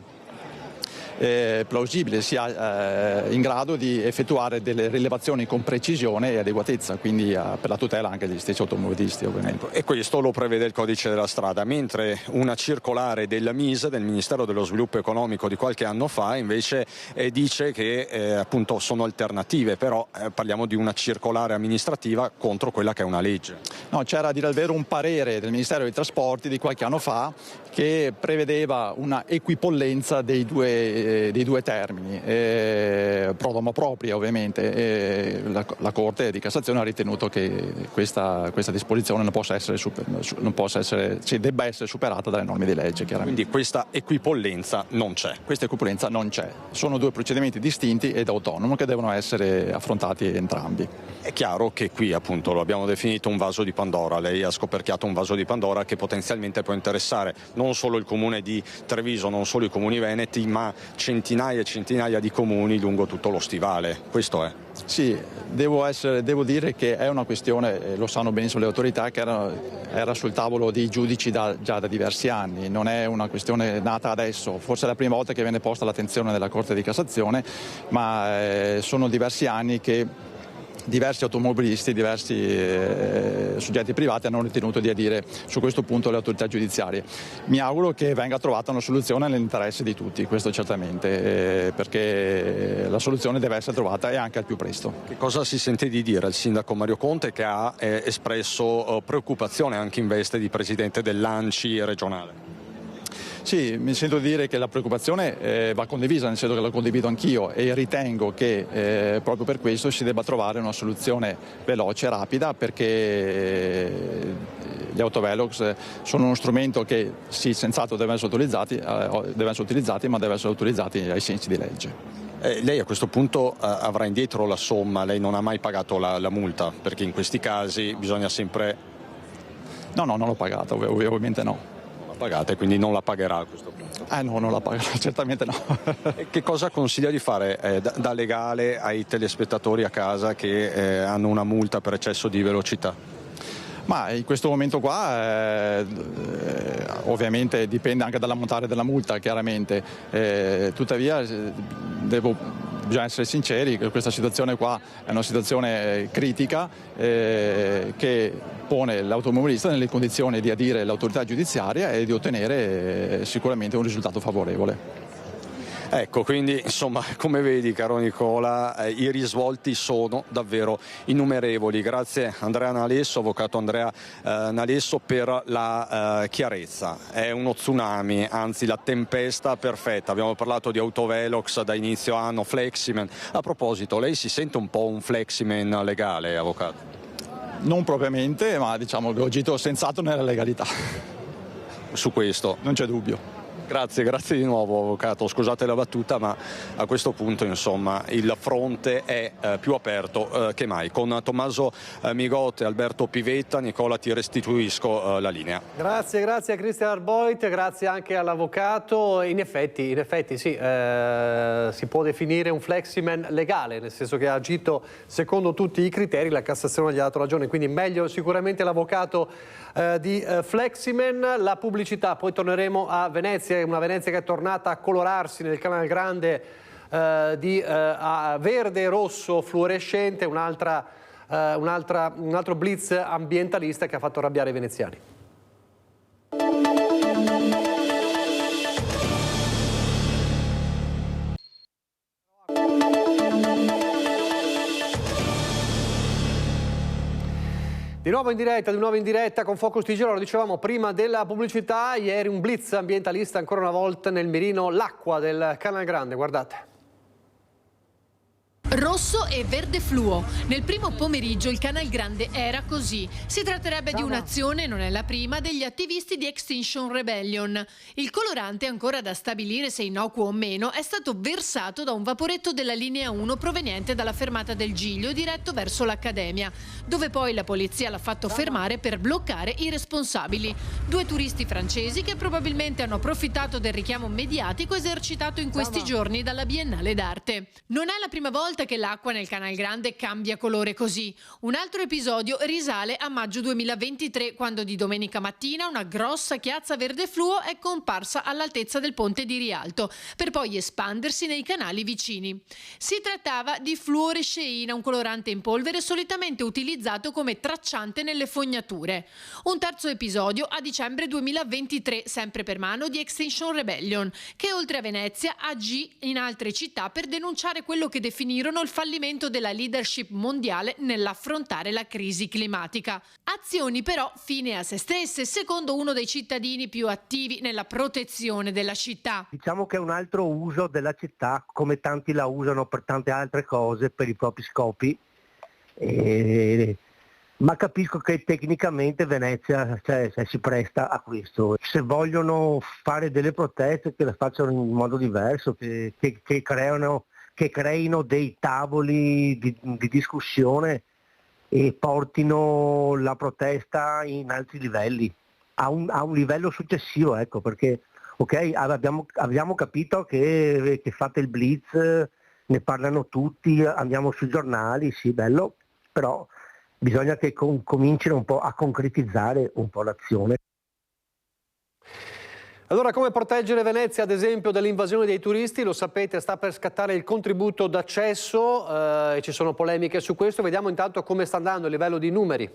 plausibile, sia in grado di effettuare delle rilevazioni con precisione e adeguatezza, quindi per la tutela anche degli stessi automobilisti ovviamente. E questo lo prevede il codice della strada, mentre una circolare del MISE, del Ministero dello Sviluppo Economico di qualche anno fa, invece dice che appunto sono alternative, però parliamo di una circolare amministrativa contro quella che è una legge. No, c'era a dire il vero un parere del Ministero dei Trasporti di qualche anno fa che prevedeva una equipollenza dei due termini, pro domo propria ovviamente, la Corte di Cassazione ha ritenuto che questa disposizione debba essere superata dalle norme di legge, chiaramente. Quindi questa equipollenza non c'è? Questa equipollenza non c'è, sono due procedimenti distinti ed autonomi che devono essere affrontati entrambi. È chiaro che qui appunto lo abbiamo definito un vaso di Pandora, lei ha scoperchiato un vaso di Pandora che potenzialmente può interessare non solo il comune di Treviso, non solo i comuni veneti, ma centinaia e centinaia di comuni lungo tutto lo stivale. Questo è. Sì, devo dire che è una questione, lo sanno benissimo le autorità, che era sul tavolo dei giudici già da diversi anni, non è una questione nata adesso, forse è la prima volta che viene posta all'attenzione della Corte di Cassazione, ma sono diversi anni che diversi automobilisti, diversi soggetti privati hanno ritenuto di adire su questo punto le autorità giudiziarie. Mi auguro che venga trovata una soluzione nell'interesse di tutti, questo certamente, perché la soluzione deve essere trovata e anche al più presto. Che cosa si sente di dire il sindaco Mario Conte, che ha espresso preoccupazione anche in veste di presidente dell'ANCI regionale? Sì, mi sento dire che la preoccupazione va condivisa, nel senso che la condivido anch'io e ritengo che proprio per questo si debba trovare una soluzione veloce e rapida, perché gli autovelox sono uno strumento che sì, senz'altro devono essere utilizzati, ma devono essere utilizzati ai sensi di legge. Lei a questo punto avrà indietro la somma, lei non ha mai pagato la multa, perché in questi casi bisogna sempre... No, non l'ho pagata, ovviamente no. Pagate, quindi non la pagherà a questo punto? No, non la pagherà, certamente no. E che cosa consiglia di fare da legale ai telespettatori a casa che hanno una multa per eccesso di velocità? Ma in questo momento qua ovviamente dipende anche dall'ammontare della multa, chiaramente, tuttavia bisogna essere sinceri che questa situazione qua è una situazione critica che pone l'automobilista nelle condizioni di adire l'autorità giudiziaria e di ottenere sicuramente un risultato favorevole. Ecco, quindi insomma, come vedi caro Nicola, i risvolti sono davvero innumerevoli. Grazie Andrea Nalesso, avvocato Andrea Nalesso, per la chiarezza. È uno tsunami, anzi la tempesta perfetta. Abbiamo parlato di autovelox da inizio anno, Fleximan. A proposito, lei si sente un po' un Fleximan legale, avvocato? Non propriamente, ma diciamo che ho agito senz'altro nella legalità. Su questo? Non c'è dubbio. Grazie di nuovo avvocato, scusate la battuta, ma a questo punto insomma il fronte è più aperto che mai. Con Tommaso Migotte e Alberto Pivetta, Nicola, ti restituisco la linea. Grazie a Cristian Arboit, grazie anche all'avvocato. In effetti sì, si può definire un fleximan legale, nel senso che ha agito secondo tutti i criteri, la Cassazione gli ha dato ragione, quindi meglio sicuramente l'avvocato di Fleximan. La pubblicità, poi torneremo a Venezia, una Venezia che è tornata a colorarsi nel Canal Grande a verde e rosso fluorescente, un altro blitz ambientalista che ha fatto arrabbiare i veneziani. Di nuovo in diretta con Focus TG. Lo dicevamo prima della pubblicità, ieri un blitz ambientalista ancora una volta nel mirino l'acqua del Canal Grande, guardate. Rosso e verde fluo. Nel primo pomeriggio il Canal Grande era così. Si tratterebbe di un'azione, non è la prima, degli attivisti di Extinction Rebellion. Il colorante, ancora da stabilire se innocuo o meno, è stato versato da un vaporetto della linea 1 proveniente dalla fermata del Giglio diretto verso l'Accademia, dove poi la polizia l'ha fatto fermare per bloccare i responsabili. 2 turisti francesi che probabilmente hanno approfittato del richiamo mediatico esercitato in questi giorni dalla Biennale d'Arte. Non è la prima volta che l'acqua nel Canal Grande cambia colore così. Un altro episodio risale a maggio 2023, quando di domenica mattina una grossa chiazza verde fluo è comparsa all'altezza del ponte di Rialto, per poi espandersi nei canali vicini. Si trattava di fluoresceina, un colorante in polvere solitamente utilizzato come tracciante nelle fognature. Un terzo episodio a dicembre 2023, sempre per mano di Extinction Rebellion, che oltre a Venezia agì in altre città per denunciare quello che definirono il fallimento della leadership mondiale nell'affrontare la crisi climatica. Azioni però fine a se stesse, secondo uno dei cittadini più attivi nella protezione della città. Diciamo che è un altro uso della città, come tanti la usano per tante altre cose, per i propri scopi. Ma capisco che tecnicamente Venezia si presta a questo. Se vogliono fare delle proteste, che le facciano in modo diverso, che creino dei tavoli di discussione e portino la protesta in altri livelli, a un livello successivo, ecco, perché ok, abbiamo capito che fate il blitz, ne parlano tutti, andiamo sui giornali, sì, bello, però bisogna che comincino un po' a concretizzare un po' l'azione. Allora, come proteggere Venezia, ad esempio, dall'invasione dei turisti? Lo sapete, sta per scattare il contributo d'accesso e ci sono polemiche su questo. Vediamo intanto come sta andando il livello di numeri.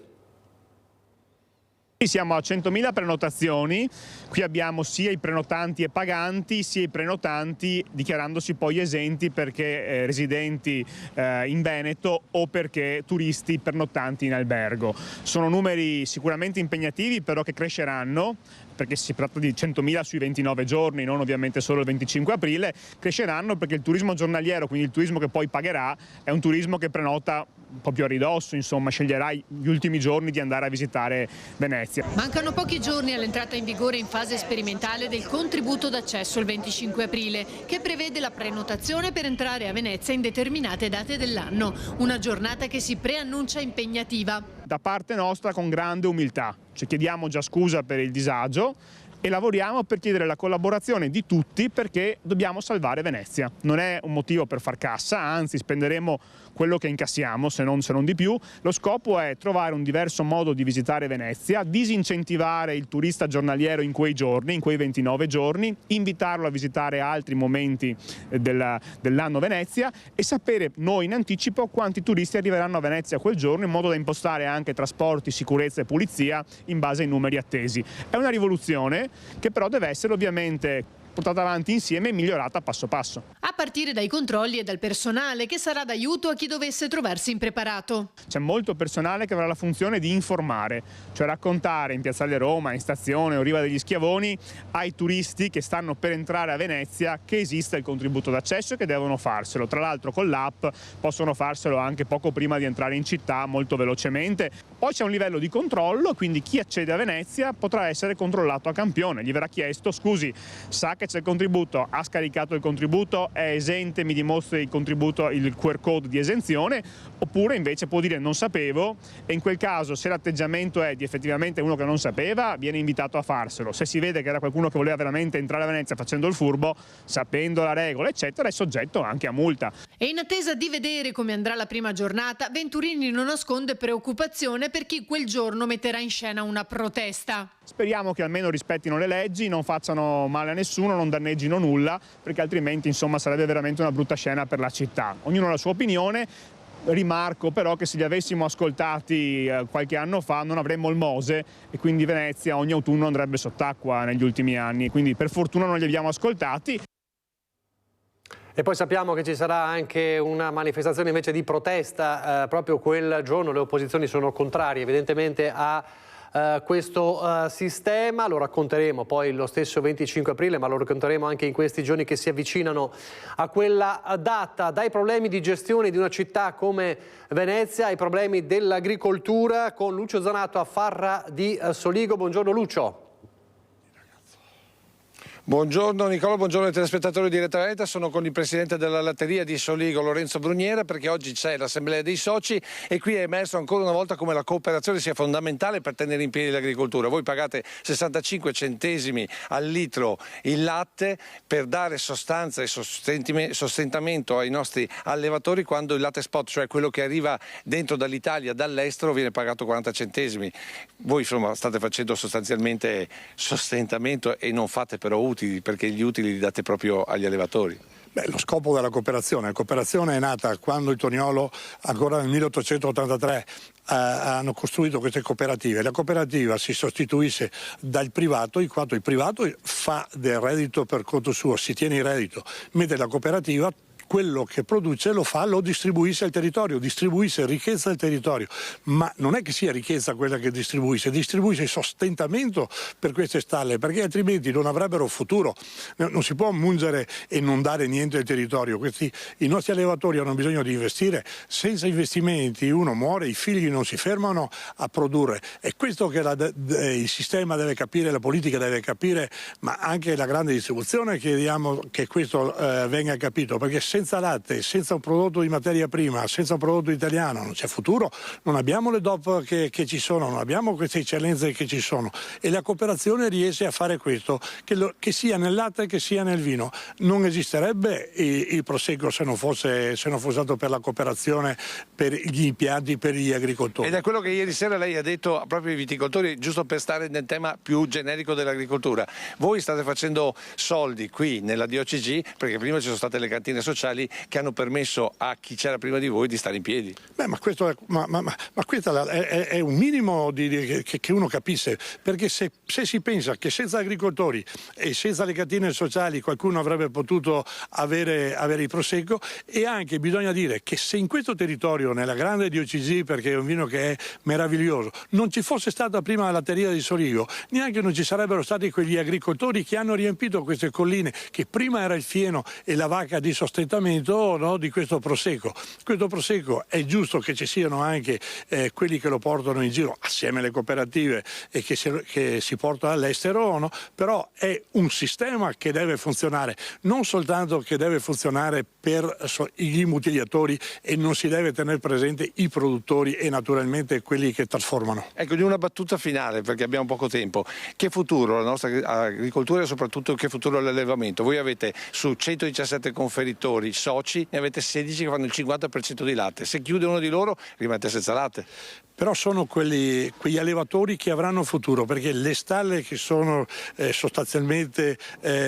Siamo a 100.000 prenotazioni, qui abbiamo sia i prenotanti e paganti, sia i prenotanti dichiarandosi poi esenti perché residenti in Veneto o perché turisti pernottanti in albergo. Sono numeri sicuramente impegnativi, però che cresceranno, perché si tratta di 100.000 sui 29 giorni, non ovviamente solo il 25 aprile, cresceranno perché il turismo giornaliero, quindi il turismo che poi pagherà, è un turismo che prenota un po' più a ridosso, insomma, sceglierai gli ultimi giorni di andare a visitare Venezia. Mancano pochi giorni all'entrata in vigore in fase sperimentale del contributo d'accesso il 25 aprile, che prevede la prenotazione per entrare a Venezia in determinate date dell'anno, una giornata che si preannuncia impegnativa. Da parte nostra con grande umiltà, ci chiediamo già scusa per il disagio e lavoriamo per chiedere la collaborazione di tutti perché dobbiamo salvare Venezia. Non è un motivo per far cassa, anzi spenderemo quello che incassiamo, se non di più. Lo scopo è trovare un diverso modo di visitare Venezia, disincentivare il turista giornaliero in quei giorni, in quei 29 giorni, invitarlo a visitare altri momenti dell'anno Venezia e sapere noi in anticipo quanti turisti arriveranno a Venezia quel giorno, in modo da impostare anche trasporti, sicurezza e pulizia in base ai numeri attesi. È una rivoluzione che però deve essere ovviamente portata avanti insieme e migliorata passo passo. A partire dai controlli e dal personale che sarà d'aiuto a chi dovesse trovarsi impreparato. C'è molto personale che avrà la funzione di informare, cioè raccontare in Piazzale Roma, in stazione o Riva degli Schiavoni ai turisti che stanno per entrare a Venezia che esiste il contributo d'accesso e che devono farselo. Tra l'altro con l'app possono farselo anche poco prima di entrare in città, molto velocemente. Poi c'è un livello di controllo, quindi chi accede a Venezia potrà essere controllato a campione. Gli verrà chiesto: scusi, sa che c'è il contributo, ha scaricato il contributo, è esente, mi dimostri il contributo, il QR code di esenzione, oppure invece può dire non sapevo, e in quel caso, se l'atteggiamento è di effettivamente uno che non sapeva, viene invitato a farselo. Se si vede che era qualcuno che voleva veramente entrare a Venezia facendo il furbo, sapendo la regola eccetera, è soggetto anche a multa. E in attesa di vedere come andrà la prima giornata, Venturini non nasconde preoccupazione per chi quel giorno metterà in scena una protesta. Speriamo che almeno rispettino le leggi, non facciano male a nessuno, non danneggino nulla, perché altrimenti insomma sarebbe veramente una brutta scena per la città. Ognuno ha la sua opinione. Rimarco però che se li avessimo ascoltati qualche anno fa non avremmo il Mose e quindi Venezia ogni autunno andrebbe sott'acqua negli ultimi anni, quindi per fortuna non li abbiamo ascoltati. E poi sappiamo che ci sarà anche una manifestazione invece di protesta proprio quel giorno. Le opposizioni sono contrarie evidentemente a questo sistema. Lo racconteremo poi lo stesso 25 aprile, ma lo racconteremo anche in questi giorni che si avvicinano a quella data. Dai problemi di gestione di una città come Venezia ai problemi dell'agricoltura, con Lucio Zanato a Farra di Soligo. Buongiorno Lucio. Buongiorno Nicola, buongiorno ai telespettatori di Rete Veneta. Sono con il presidente della latteria di Soligo, Lorenzo Bruniera, perché oggi c'è l'assemblea dei soci e qui è emerso ancora una volta come la cooperazione sia fondamentale per tenere in piedi l'agricoltura. Voi pagate 65 centesimi al litro il latte per dare sostanza e sostentamento ai nostri allevatori, quando il latte spot, cioè quello che arriva dentro dall'Italia, dall'estero, viene pagato 40 centesimi. Voi insomma state facendo sostanzialmente sostentamento e non fate però utili, perché gli utili li date proprio agli allevatori. Beh, lo scopo della cooperazione. La cooperazione è nata quando il Toniolo, ancora nel 1883, hanno costruito queste cooperative. La cooperativa si sostituisce dal privato, in quanto il privato fa del reddito per conto suo, si tiene il reddito, mentre la cooperativa quello che produce lo distribuisce al territorio, distribuisce ricchezza al territorio, ma non è che sia ricchezza quella che distribuisce sostentamento per queste stalle, perché altrimenti non avrebbero futuro. Non si può mungere e non dare niente al territorio. I nostri allevatori hanno bisogno di investire, senza investimenti uno muore, i figli non si fermano a produrre. È questo che il sistema deve capire, la politica deve capire, ma anche la grande distribuzione chiediamo che questo venga capito, perché senza latte, senza un prodotto di materia prima, senza un prodotto italiano non c'è futuro, non abbiamo le DOP che ci sono, non abbiamo queste eccellenze che ci sono, e la cooperazione riesce a fare questo, che sia nel latte che sia nel vino. Non esisterebbe il Prosecco se non fosse stato per la cooperazione, per gli impianti, per gli agricoltori. Ed è quello che ieri sera lei ha detto proprio ai viticoltori, giusto per stare nel tema più generico dell'agricoltura. Voi state facendo soldi qui nella DOCG perché prima ci sono state le cantine sociali che hanno permesso a chi c'era prima di voi di stare in piedi. Beh, ma questo è un minimo che uno capisce, perché se si pensa che senza agricoltori e senza le cantine sociali qualcuno avrebbe potuto avere il Prosecco, e anche bisogna dire che se in questo territorio, nella grande DOCG, perché è un vino che è meraviglioso, non ci fosse stata prima la latteria di Soligo, neanche non ci sarebbero stati quegli agricoltori che hanno riempito queste colline, che prima era il fieno e la vacca di sostentamento, no, di questo Prosecco. Questo Prosecco è giusto che ci siano anche quelli che lo portano in giro assieme alle cooperative e che si portano all'estero, no? Però è un sistema che deve funzionare, non soltanto che deve funzionare per gli immutiliatori, e non si deve tenere presente i produttori e naturalmente quelli che trasformano. Ecco, di una battuta finale, perché abbiamo poco tempo. Che futuro la nostra agricoltura e soprattutto che futuro l'allevamento? Voi avete su 117 conferitori soci, ne avete 16 che fanno il 50% di latte. Se chiude uno di loro rimanete senza latte. Però sono quegli allevatori che avranno futuro, perché le stalle che sono sostanzialmente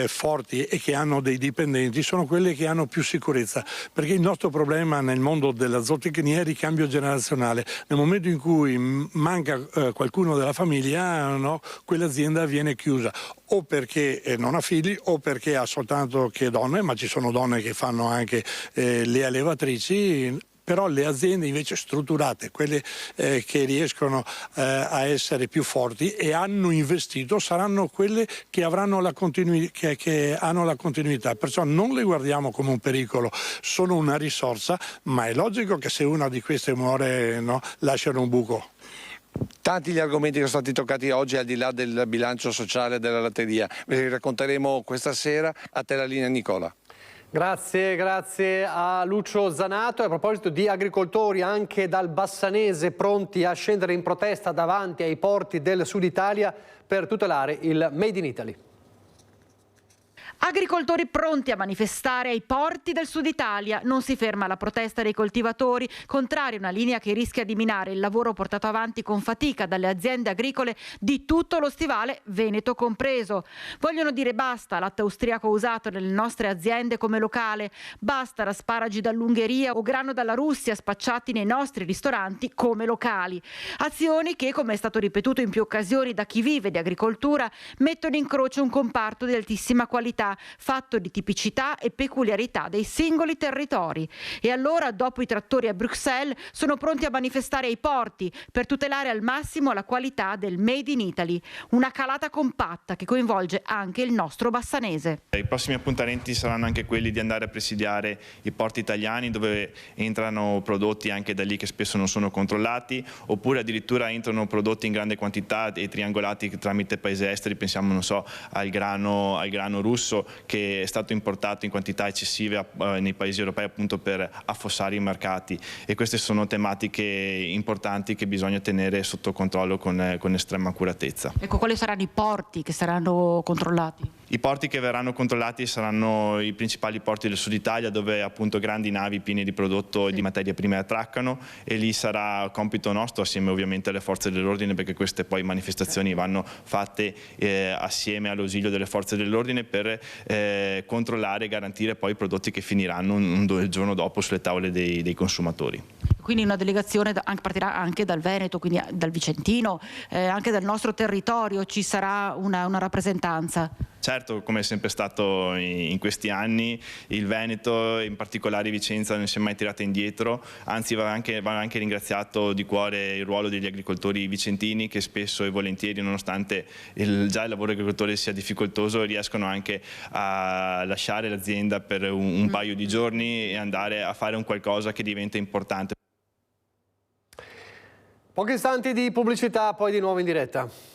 forti e che hanno dei dipendenti sono quelle che hanno più sicurezza, perché il nostro problema nel mondo della zootecnia è il ricambio generazionale. Nel momento in cui manca qualcuno della famiglia, no, quell'azienda viene chiusa, o perché non ha figli o perché ha soltanto che donne, ma ci sono donne che fanno anche le allevatrici. Però le aziende invece strutturate, quelle che riescono a essere più forti e hanno investito, saranno quelle che avranno che hanno la continuità. Perciò non le guardiamo come un pericolo, sono una risorsa, ma è logico che se una di queste muore, no, lasciano un buco. Tanti gli argomenti che sono stati toccati oggi, al di là del bilancio sociale della latteria. Ve li racconteremo questa sera. A te la linea, Nicola. Grazie a Lucio Zanato. E a proposito di agricoltori, anche dal Bassanese pronti a scendere in protesta davanti ai porti del Sud Italia per tutelare il Made in Italy. Agricoltori pronti a manifestare ai porti del Sud Italia. Non si ferma la protesta dei coltivatori, contrari a una linea che rischia di minare il lavoro portato avanti con fatica dalle aziende agricole di tutto lo stivale, Veneto compreso. Vogliono dire basta al latte austriaco usato nelle nostre aziende come locale, basta asparagi dall'Ungheria o grano dalla Russia spacciati nei nostri ristoranti come locali. Azioni che, come è stato ripetuto in più occasioni da chi vive di agricoltura, mettono in croce un comparto di altissima qualità, fatto di tipicità e peculiarità dei singoli territori. E allora, dopo i trattori a Bruxelles, sono pronti a manifestare ai porti per tutelare al massimo la qualità del Made in Italy. Una calata compatta che coinvolge anche il nostro Bassanese. I prossimi appuntamenti saranno anche quelli di andare a presidiare i porti italiani, dove entrano prodotti anche da lì che spesso non sono controllati, oppure addirittura entrano prodotti in grande quantità e triangolati tramite paesi esteri. Pensiamo, non so, al grano russo, che è stato importato in quantità eccessive nei paesi europei, appunto per affossare i mercati, e queste sono tematiche importanti che bisogna tenere sotto controllo con estrema accuratezza. Ecco, quali saranno i porti che saranno controllati? I porti che verranno controllati saranno i principali porti del Sud Italia, dove appunto grandi navi piene di prodotto e di materie prime attraccano, e lì sarà compito nostro, assieme ovviamente alle forze dell'ordine, perché queste poi manifestazioni vanno fatte assieme all'ausilio delle forze dell'ordine per controllare e garantire poi i prodotti che finiranno il giorno dopo sulle tavole dei consumatori. Quindi una delegazione partirà anche dal Veneto, quindi dal Vicentino, anche dal nostro territorio ci sarà una rappresentanza. Certo, come è sempre stato in questi anni, il Veneto, in particolare Vicenza, non si è mai tirata indietro, anzi va anche ringraziato di cuore il ruolo degli agricoltori vicentini, che spesso e volentieri, nonostante già il lavoro agricoltore sia difficoltoso, riescono anche a lasciare l'azienda per un paio di giorni e andare a fare un qualcosa che diventa importante. Pochi istanti di pubblicità, poi di nuovo in diretta.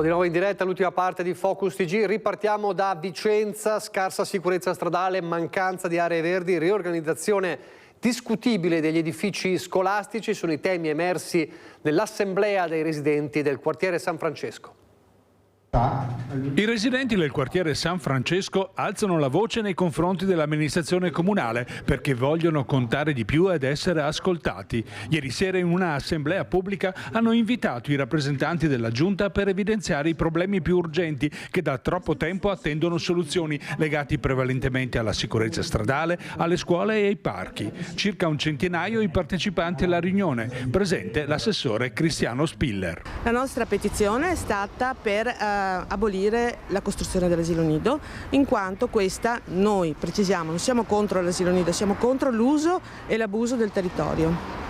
Di nuovo in diretta, l'ultima parte di Focus TG. Ripartiamo da Vicenza. Scarsa sicurezza stradale, mancanza di aree verdi, riorganizzazione discutibile degli edifici scolastici sono i temi emersi nell'assemblea dei residenti del quartiere San Francesco. I residenti del quartiere San Francesco alzano la voce nei confronti dell'amministrazione comunale perché vogliono contare di più ed essere ascoltati. Ieri sera in una assemblea pubblica hanno invitato i rappresentanti della giunta per evidenziare i problemi più urgenti che da troppo tempo attendono soluzioni, legati prevalentemente alla sicurezza stradale, alle scuole e ai parchi. Circa un centinaio i partecipanti alla riunione, presente l'assessore Cristiano Spiller. La nostra petizione è stata per abolire la costruzione dell'asilo nido, in quanto questa, noi precisiamo, non siamo contro l'asilo nido, siamo contro l'uso e l'abuso del territorio.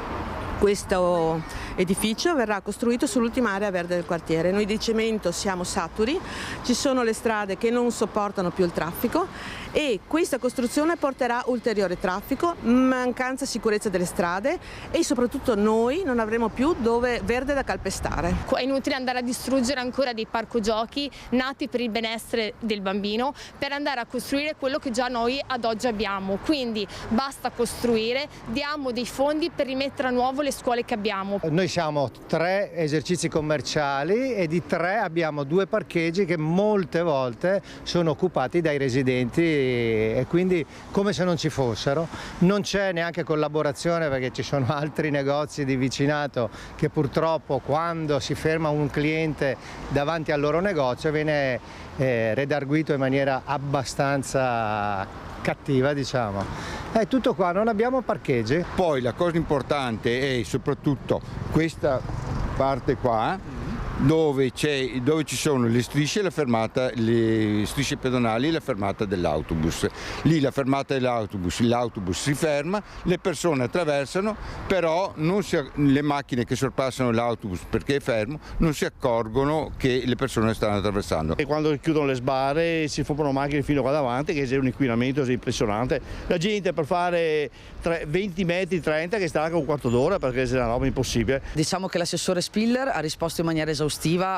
Questo edificio verrà costruito sull'ultima area verde del quartiere. Noi di cemento siamo saturi, ci sono le strade che non sopportano più il traffico e questa costruzione porterà ulteriore traffico, mancanza di sicurezza delle strade e soprattutto noi non avremo più dove verde da calpestare. È inutile andare a distruggere ancora dei parco giochi nati per il benessere del bambino per andare a costruire quello che già noi ad oggi abbiamo. Quindi basta costruire, diamo dei fondi per rimettere a nuovo le le scuole che abbiamo. Noi siamo 3 esercizi commerciali e di 3 abbiamo 2 parcheggi che molte volte sono occupati dai residenti e quindi come se non ci fossero. Non c'è neanche collaborazione perché ci sono altri negozi di vicinato che purtroppo quando si ferma un cliente davanti al loro negozio viene redarguito in maniera abbastanza cattiva, diciamo. È tutto qua, non abbiamo parcheggi. Poi la cosa importante è soprattutto questa parte qua dove ci sono le strisce, la fermata, le strisce pedonali e la fermata dell'autobus. Lì la fermata dell'autobus, l'autobus si ferma, le persone attraversano, però le macchine che sorpassano l'autobus perché è fermo non si accorgono che le persone stanno attraversando. E quando chiudono le sbarre si formano macchine fino qua davanti che c'è un inquinamento impressionante. La gente per fare 20 metri, 30 che sta anche un quarto d'ora perché è una roba impossibile. Diciamo che l'assessore Spiller ha risposto in maniera esaustiva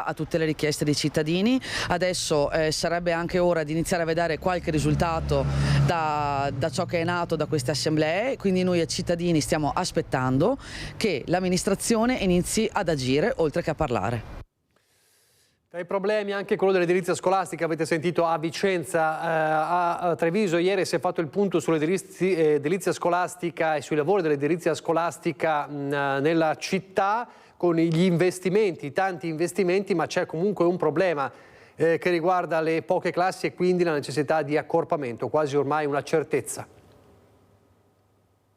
a tutte le richieste dei cittadini. Adesso sarebbe anche ora di iniziare a vedere qualche risultato da ciò che è nato da queste assemblee, quindi noi cittadini stiamo aspettando che l'amministrazione inizi ad agire oltre che a parlare. Tra i problemi anche quello dell'edilizia scolastica, avete sentito a Vicenza, a Treviso ieri si è fatto il punto sull'edilizia scolastica e sui lavori dell'edilizia scolastica nella città, con gli investimenti, tanti investimenti, ma c'è comunque un problema che riguarda le poche classi e quindi la necessità di accorpamento, quasi ormai una certezza.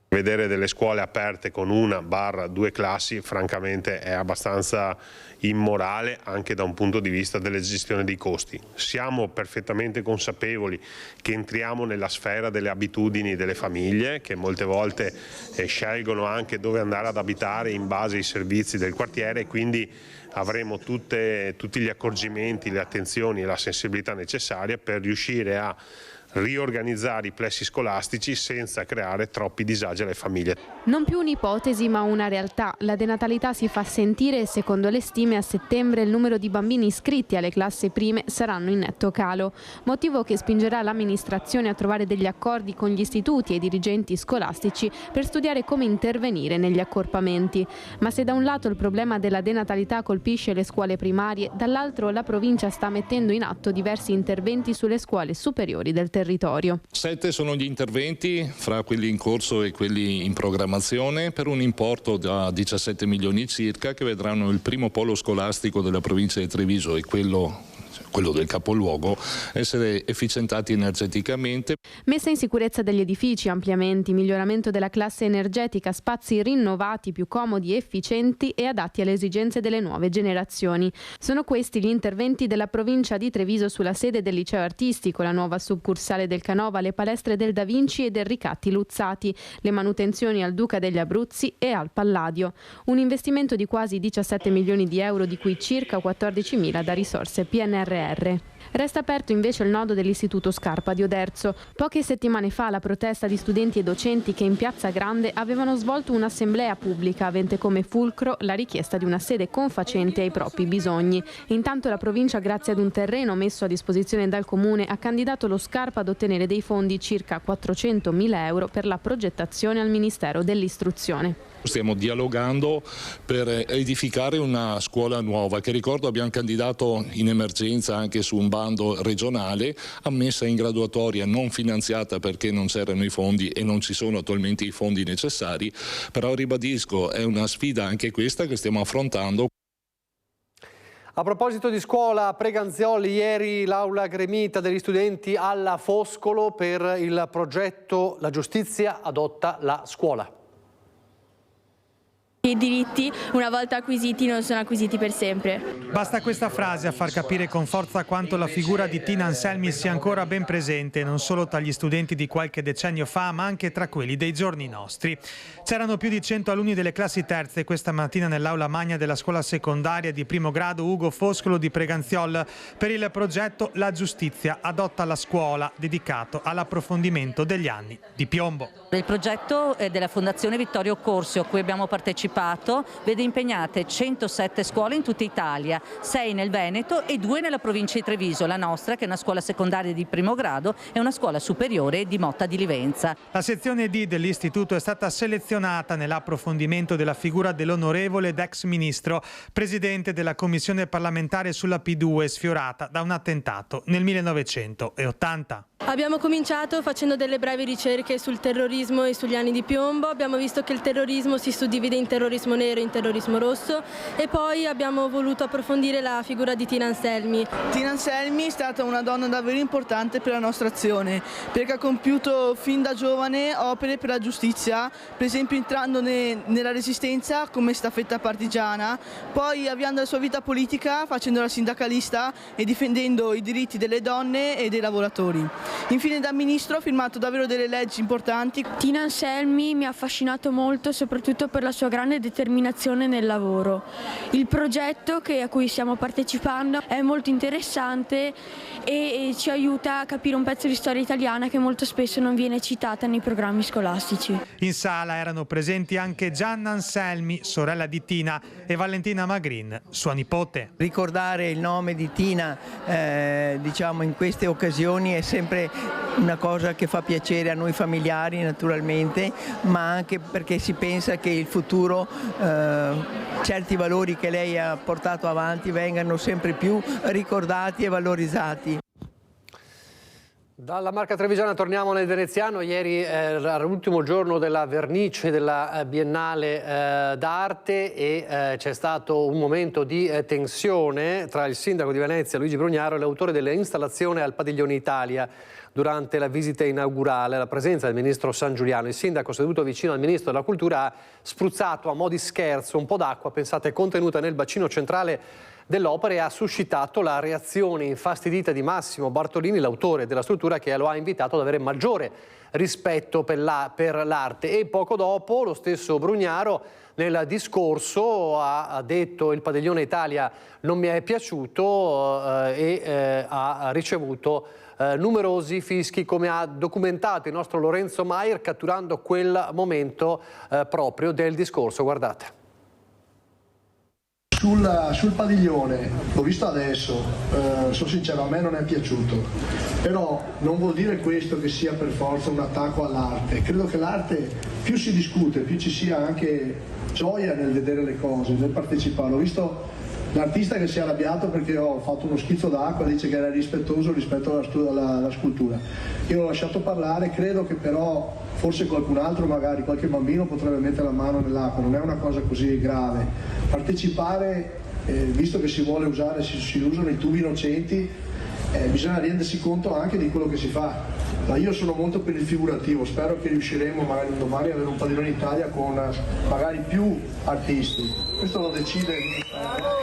Vedere delle scuole aperte con 1/2 classi francamente è abbastanza immorale anche da un punto di vista della gestione dei costi. Siamo perfettamente consapevoli che entriamo nella sfera delle abitudini delle famiglie che molte volte scelgono anche dove andare ad abitare in base ai servizi del quartiere e quindi avremo tutti gli accorgimenti, le attenzioni e la sensibilità necessaria per riuscire a riorganizzare i plessi scolastici senza creare troppi disagi alle famiglie. Non più un'ipotesi ma una realtà. La denatalità si fa sentire e secondo le stime a settembre il numero di bambini iscritti alle classi prime saranno in netto calo, motivo che spingerà l'amministrazione a trovare degli accordi con gli istituti e i dirigenti scolastici per studiare come intervenire negli accorpamenti. Ma se da un lato il problema della denatalità colpisce le scuole primarie, dall'altro la provincia sta mettendo in atto diversi interventi sulle scuole superiori del territorio. 7 sono gli interventi, fra quelli in corso e quelli in programmazione, per un importo da 17 milioni circa, che vedranno il primo polo scolastico della provincia di Treviso e quello del capoluogo essere efficientati energeticamente. Messa in sicurezza degli edifici, ampliamenti, miglioramento della classe energetica, spazi rinnovati, più comodi, efficienti e adatti alle esigenze delle nuove generazioni. Sono questi gli interventi della provincia di Treviso sulla sede del liceo artistico, la nuova succursale del Canova, le palestre del Da Vinci e del Ricatti Luzzati, le manutenzioni al Duca degli Abruzzi e al Palladio. Un investimento di quasi 17 milioni di euro, di cui circa 14.000 da risorse PNRR. Resta aperto invece il nodo dell'Istituto Scarpa di Oderzo. Poche settimane fa la protesta di studenti e docenti che in Piazza Grande avevano svolto un'assemblea pubblica avente come fulcro la richiesta di una sede confacente ai propri bisogni. Intanto la provincia, grazie ad un terreno messo a disposizione dal comune, ha candidato lo Scarpa ad ottenere dei fondi circa 400.000 euro per la progettazione al Ministero dell'Istruzione. Stiamo dialogando per edificare una scuola nuova che, ricordo, abbiamo candidato in emergenza anche su un bando regionale, ammessa in graduatoria non finanziata perché non c'erano i fondi e non ci sono attualmente i fondi necessari, però ribadisco, è una sfida anche questa che stiamo affrontando. A proposito di scuola, a Preganzioli ieri l'aula gremita degli studenti alla Foscolo per il progetto La giustizia adotta la scuola. I diritti, una volta acquisiti, non sono acquisiti per sempre. Basta questa frase a far capire con forza quanto la figura di Tina Anselmi sia ancora ben presente, non solo tra gli studenti di qualche decennio fa, ma anche tra quelli dei giorni nostri. C'erano più di 100 alunni delle classi terze questa mattina nell'aula magna della scuola secondaria di primo grado Ugo Foscolo di Preganziol per il progetto La giustizia adotta la scuola, dedicato all'approfondimento degli anni di piombo. Il progetto è della Fondazione Vittorio Corsi, a cui abbiamo partecipato partecipato vede impegnate 107 scuole in tutta Italia, 6 nel Veneto e 2 nella provincia di Treviso, la nostra che è una scuola secondaria di primo grado e una scuola superiore di Motta di Livenza. La sezione D dell'istituto è stata selezionata nell'approfondimento della figura dell'onorevole ed ex ministro, presidente della commissione parlamentare sulla P2, sfiorata da un attentato nel 1980. Abbiamo cominciato facendo delle brevi ricerche sul terrorismo e sugli anni di piombo, abbiamo visto che il terrorismo si suddivide in terrorismo nero e in terrorismo rosso e poi abbiamo voluto approfondire la figura di Tina Anselmi. Tina Anselmi è stata una donna davvero importante per la nostra azione, perché ha compiuto fin da giovane opere per la giustizia, per esempio entrando nella resistenza come staffetta partigiana, poi avviando la sua vita politica facendo la sindacalista e difendendo i diritti delle donne e dei lavoratori. Infine da ministro ha firmato davvero delle leggi importanti. Tina Anselmi mi ha affascinato molto soprattutto per la sua grande determinazione nel lavoro. Il progetto a cui stiamo partecipando è molto interessante e ci aiuta a capire un pezzo di storia italiana che molto spesso non viene citata nei programmi scolastici. In sala erano presenti anche Gianna Anselmi, sorella di Tina, e Valentina Magrin, sua nipote. Ricordare il nome di Tina in queste occasioni è sempre una cosa che fa piacere a noi familiari naturalmente, ma anche perché si pensa che il futuro certi valori che lei ha portato avanti vengano sempre più ricordati e valorizzati. Dalla Marca Trevigiana torniamo nel Veneziano. Ieri era l'ultimo giorno della vernice della Biennale d'Arte e c'è stato un momento di tensione tra il sindaco di Venezia Luigi Brugnaro e l'autore dell'installazione al Padiglione Italia durante la visita inaugurale, alla presenza del ministro San Giuliano. Il sindaco, seduto vicino al ministro della Cultura, ha spruzzato a mo' di scherzo un po' d'acqua, pensate, contenuta nel bacino centrale dell'opera, e ha suscitato la reazione infastidita di Massimo Bartolini, l'autore della struttura, che lo ha invitato ad avere maggiore rispetto per l'arte. E poco dopo lo stesso Brugnaro nel discorso ha detto: il Padiglione Italia non mi è piaciuto, e ha ricevuto numerosi fischi, come ha documentato il nostro Lorenzo Maier catturando quel momento proprio del discorso. Guardate. Sul padiglione, l'ho visto adesso, sono sincero, a me non è piaciuto, però non vuol dire questo che sia per forza un attacco all'arte. Credo che l'arte, più si discute, più ci sia anche gioia nel vedere le cose, nel partecipare. Ho visto l'artista che si è arrabbiato perché ho fatto uno schizzo d'acqua, dice che era rispettoso rispetto alla scultura. Io l'ho lasciato parlare, credo che però forse qualcun altro, magari qualche bambino, potrebbe mettere la mano nell'acqua, non è una cosa così grave. Partecipare, visto che si vuole usare, si usano i tubi innocenti, bisogna rendersi conto anche di quello che si fa. Ma io sono molto per il figurativo, spero che riusciremo magari un domani a avere un Padiglione Italia con magari più artisti. Questo lo decide il Ministero.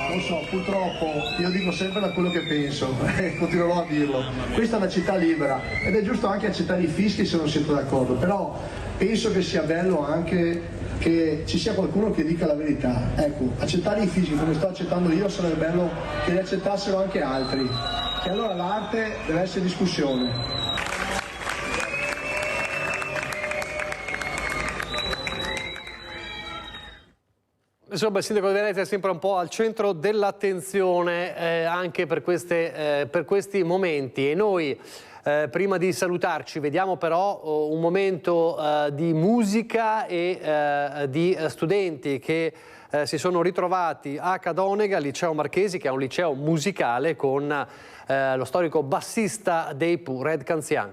Non so, purtroppo io dico sempre da quello che penso, continuerò a dirlo. Questa è una città libera ed è giusto anche accettare i fischi se non siete d'accordo, però penso che sia bello anche che ci sia qualcuno che dica la verità. Ecco, accettare i fischi come sto accettando io sarebbe bello che li accettassero anche altri. E allora l'arte deve essere discussione. Insomma, il sindaco di Venezia è sempre un po' al centro dell'attenzione anche per questi momenti, e noi prima di salutarci vediamo però un momento di musica e di studenti che si sono ritrovati a Cadonega, al liceo Marchesi, che è un liceo musicale, con lo storico bassista dei Pooh, Red Canzian.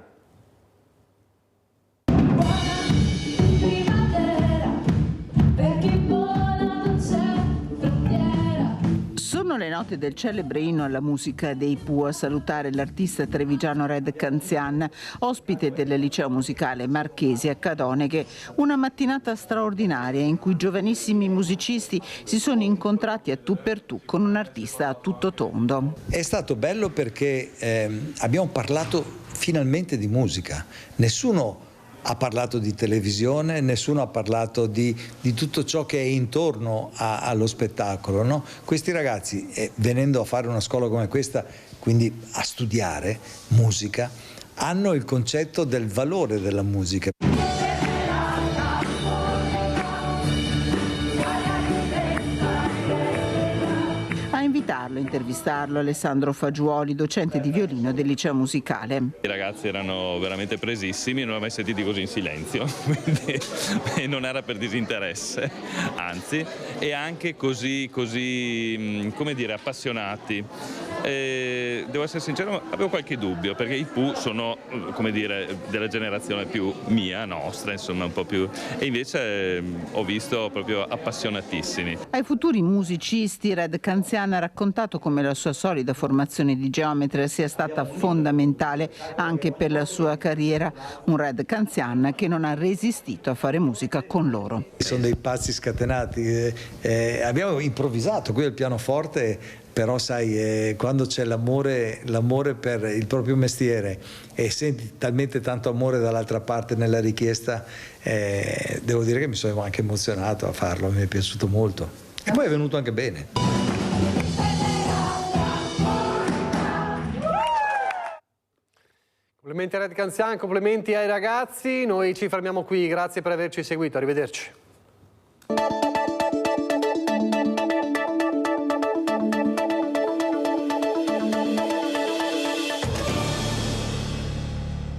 Sono le note del celebre inno alla musica dei Pooh a salutare l'artista trevigiano Red Canzian, ospite del liceo musicale Marchesi a Cadoneghe. Una mattinata straordinaria in cui giovanissimi musicisti si sono incontrati a tu per tu con un artista a tutto tondo. È stato bello perché abbiamo parlato finalmente di musica. Nessuno ha parlato di televisione, nessuno ha parlato di tutto ciò che è intorno allo spettacolo, no? Questi ragazzi, venendo a fare una scuola come questa, quindi a studiare musica, hanno il concetto del valore della musica. farlo intervistarlo Alessandro Fagiuoli, docente di violino del liceo musicale. I ragazzi erano veramente presissimi, non li ho mai sentiti così in silenzio, quindi non era per disinteresse, anzi, e anche così come dire, appassionati. Devo essere sincero, avevo qualche dubbio, perché i Pooh sono, come dire, della generazione più mia, nostra, insomma un po' più, e invece ho visto proprio appassionatissimi. Ai futuri musicisti Red Canzian ha raccontato come la sua solida formazione di geometra sia stata fondamentale anche per la sua carriera, un Red Canzian che non ha resistito a fare musica con loro. Sono dei pazzi scatenati, abbiamo improvvisato qui al pianoforte. Però sai, quando c'è l'amore per il proprio mestiere e senti talmente tanto amore dall'altra parte nella richiesta, devo dire che mi sono anche emozionato a farlo, mi è piaciuto molto. E poi è venuto anche bene. Complimenti a Red Canzian, complimenti ai ragazzi, noi ci fermiamo qui, grazie per averci seguito, arrivederci.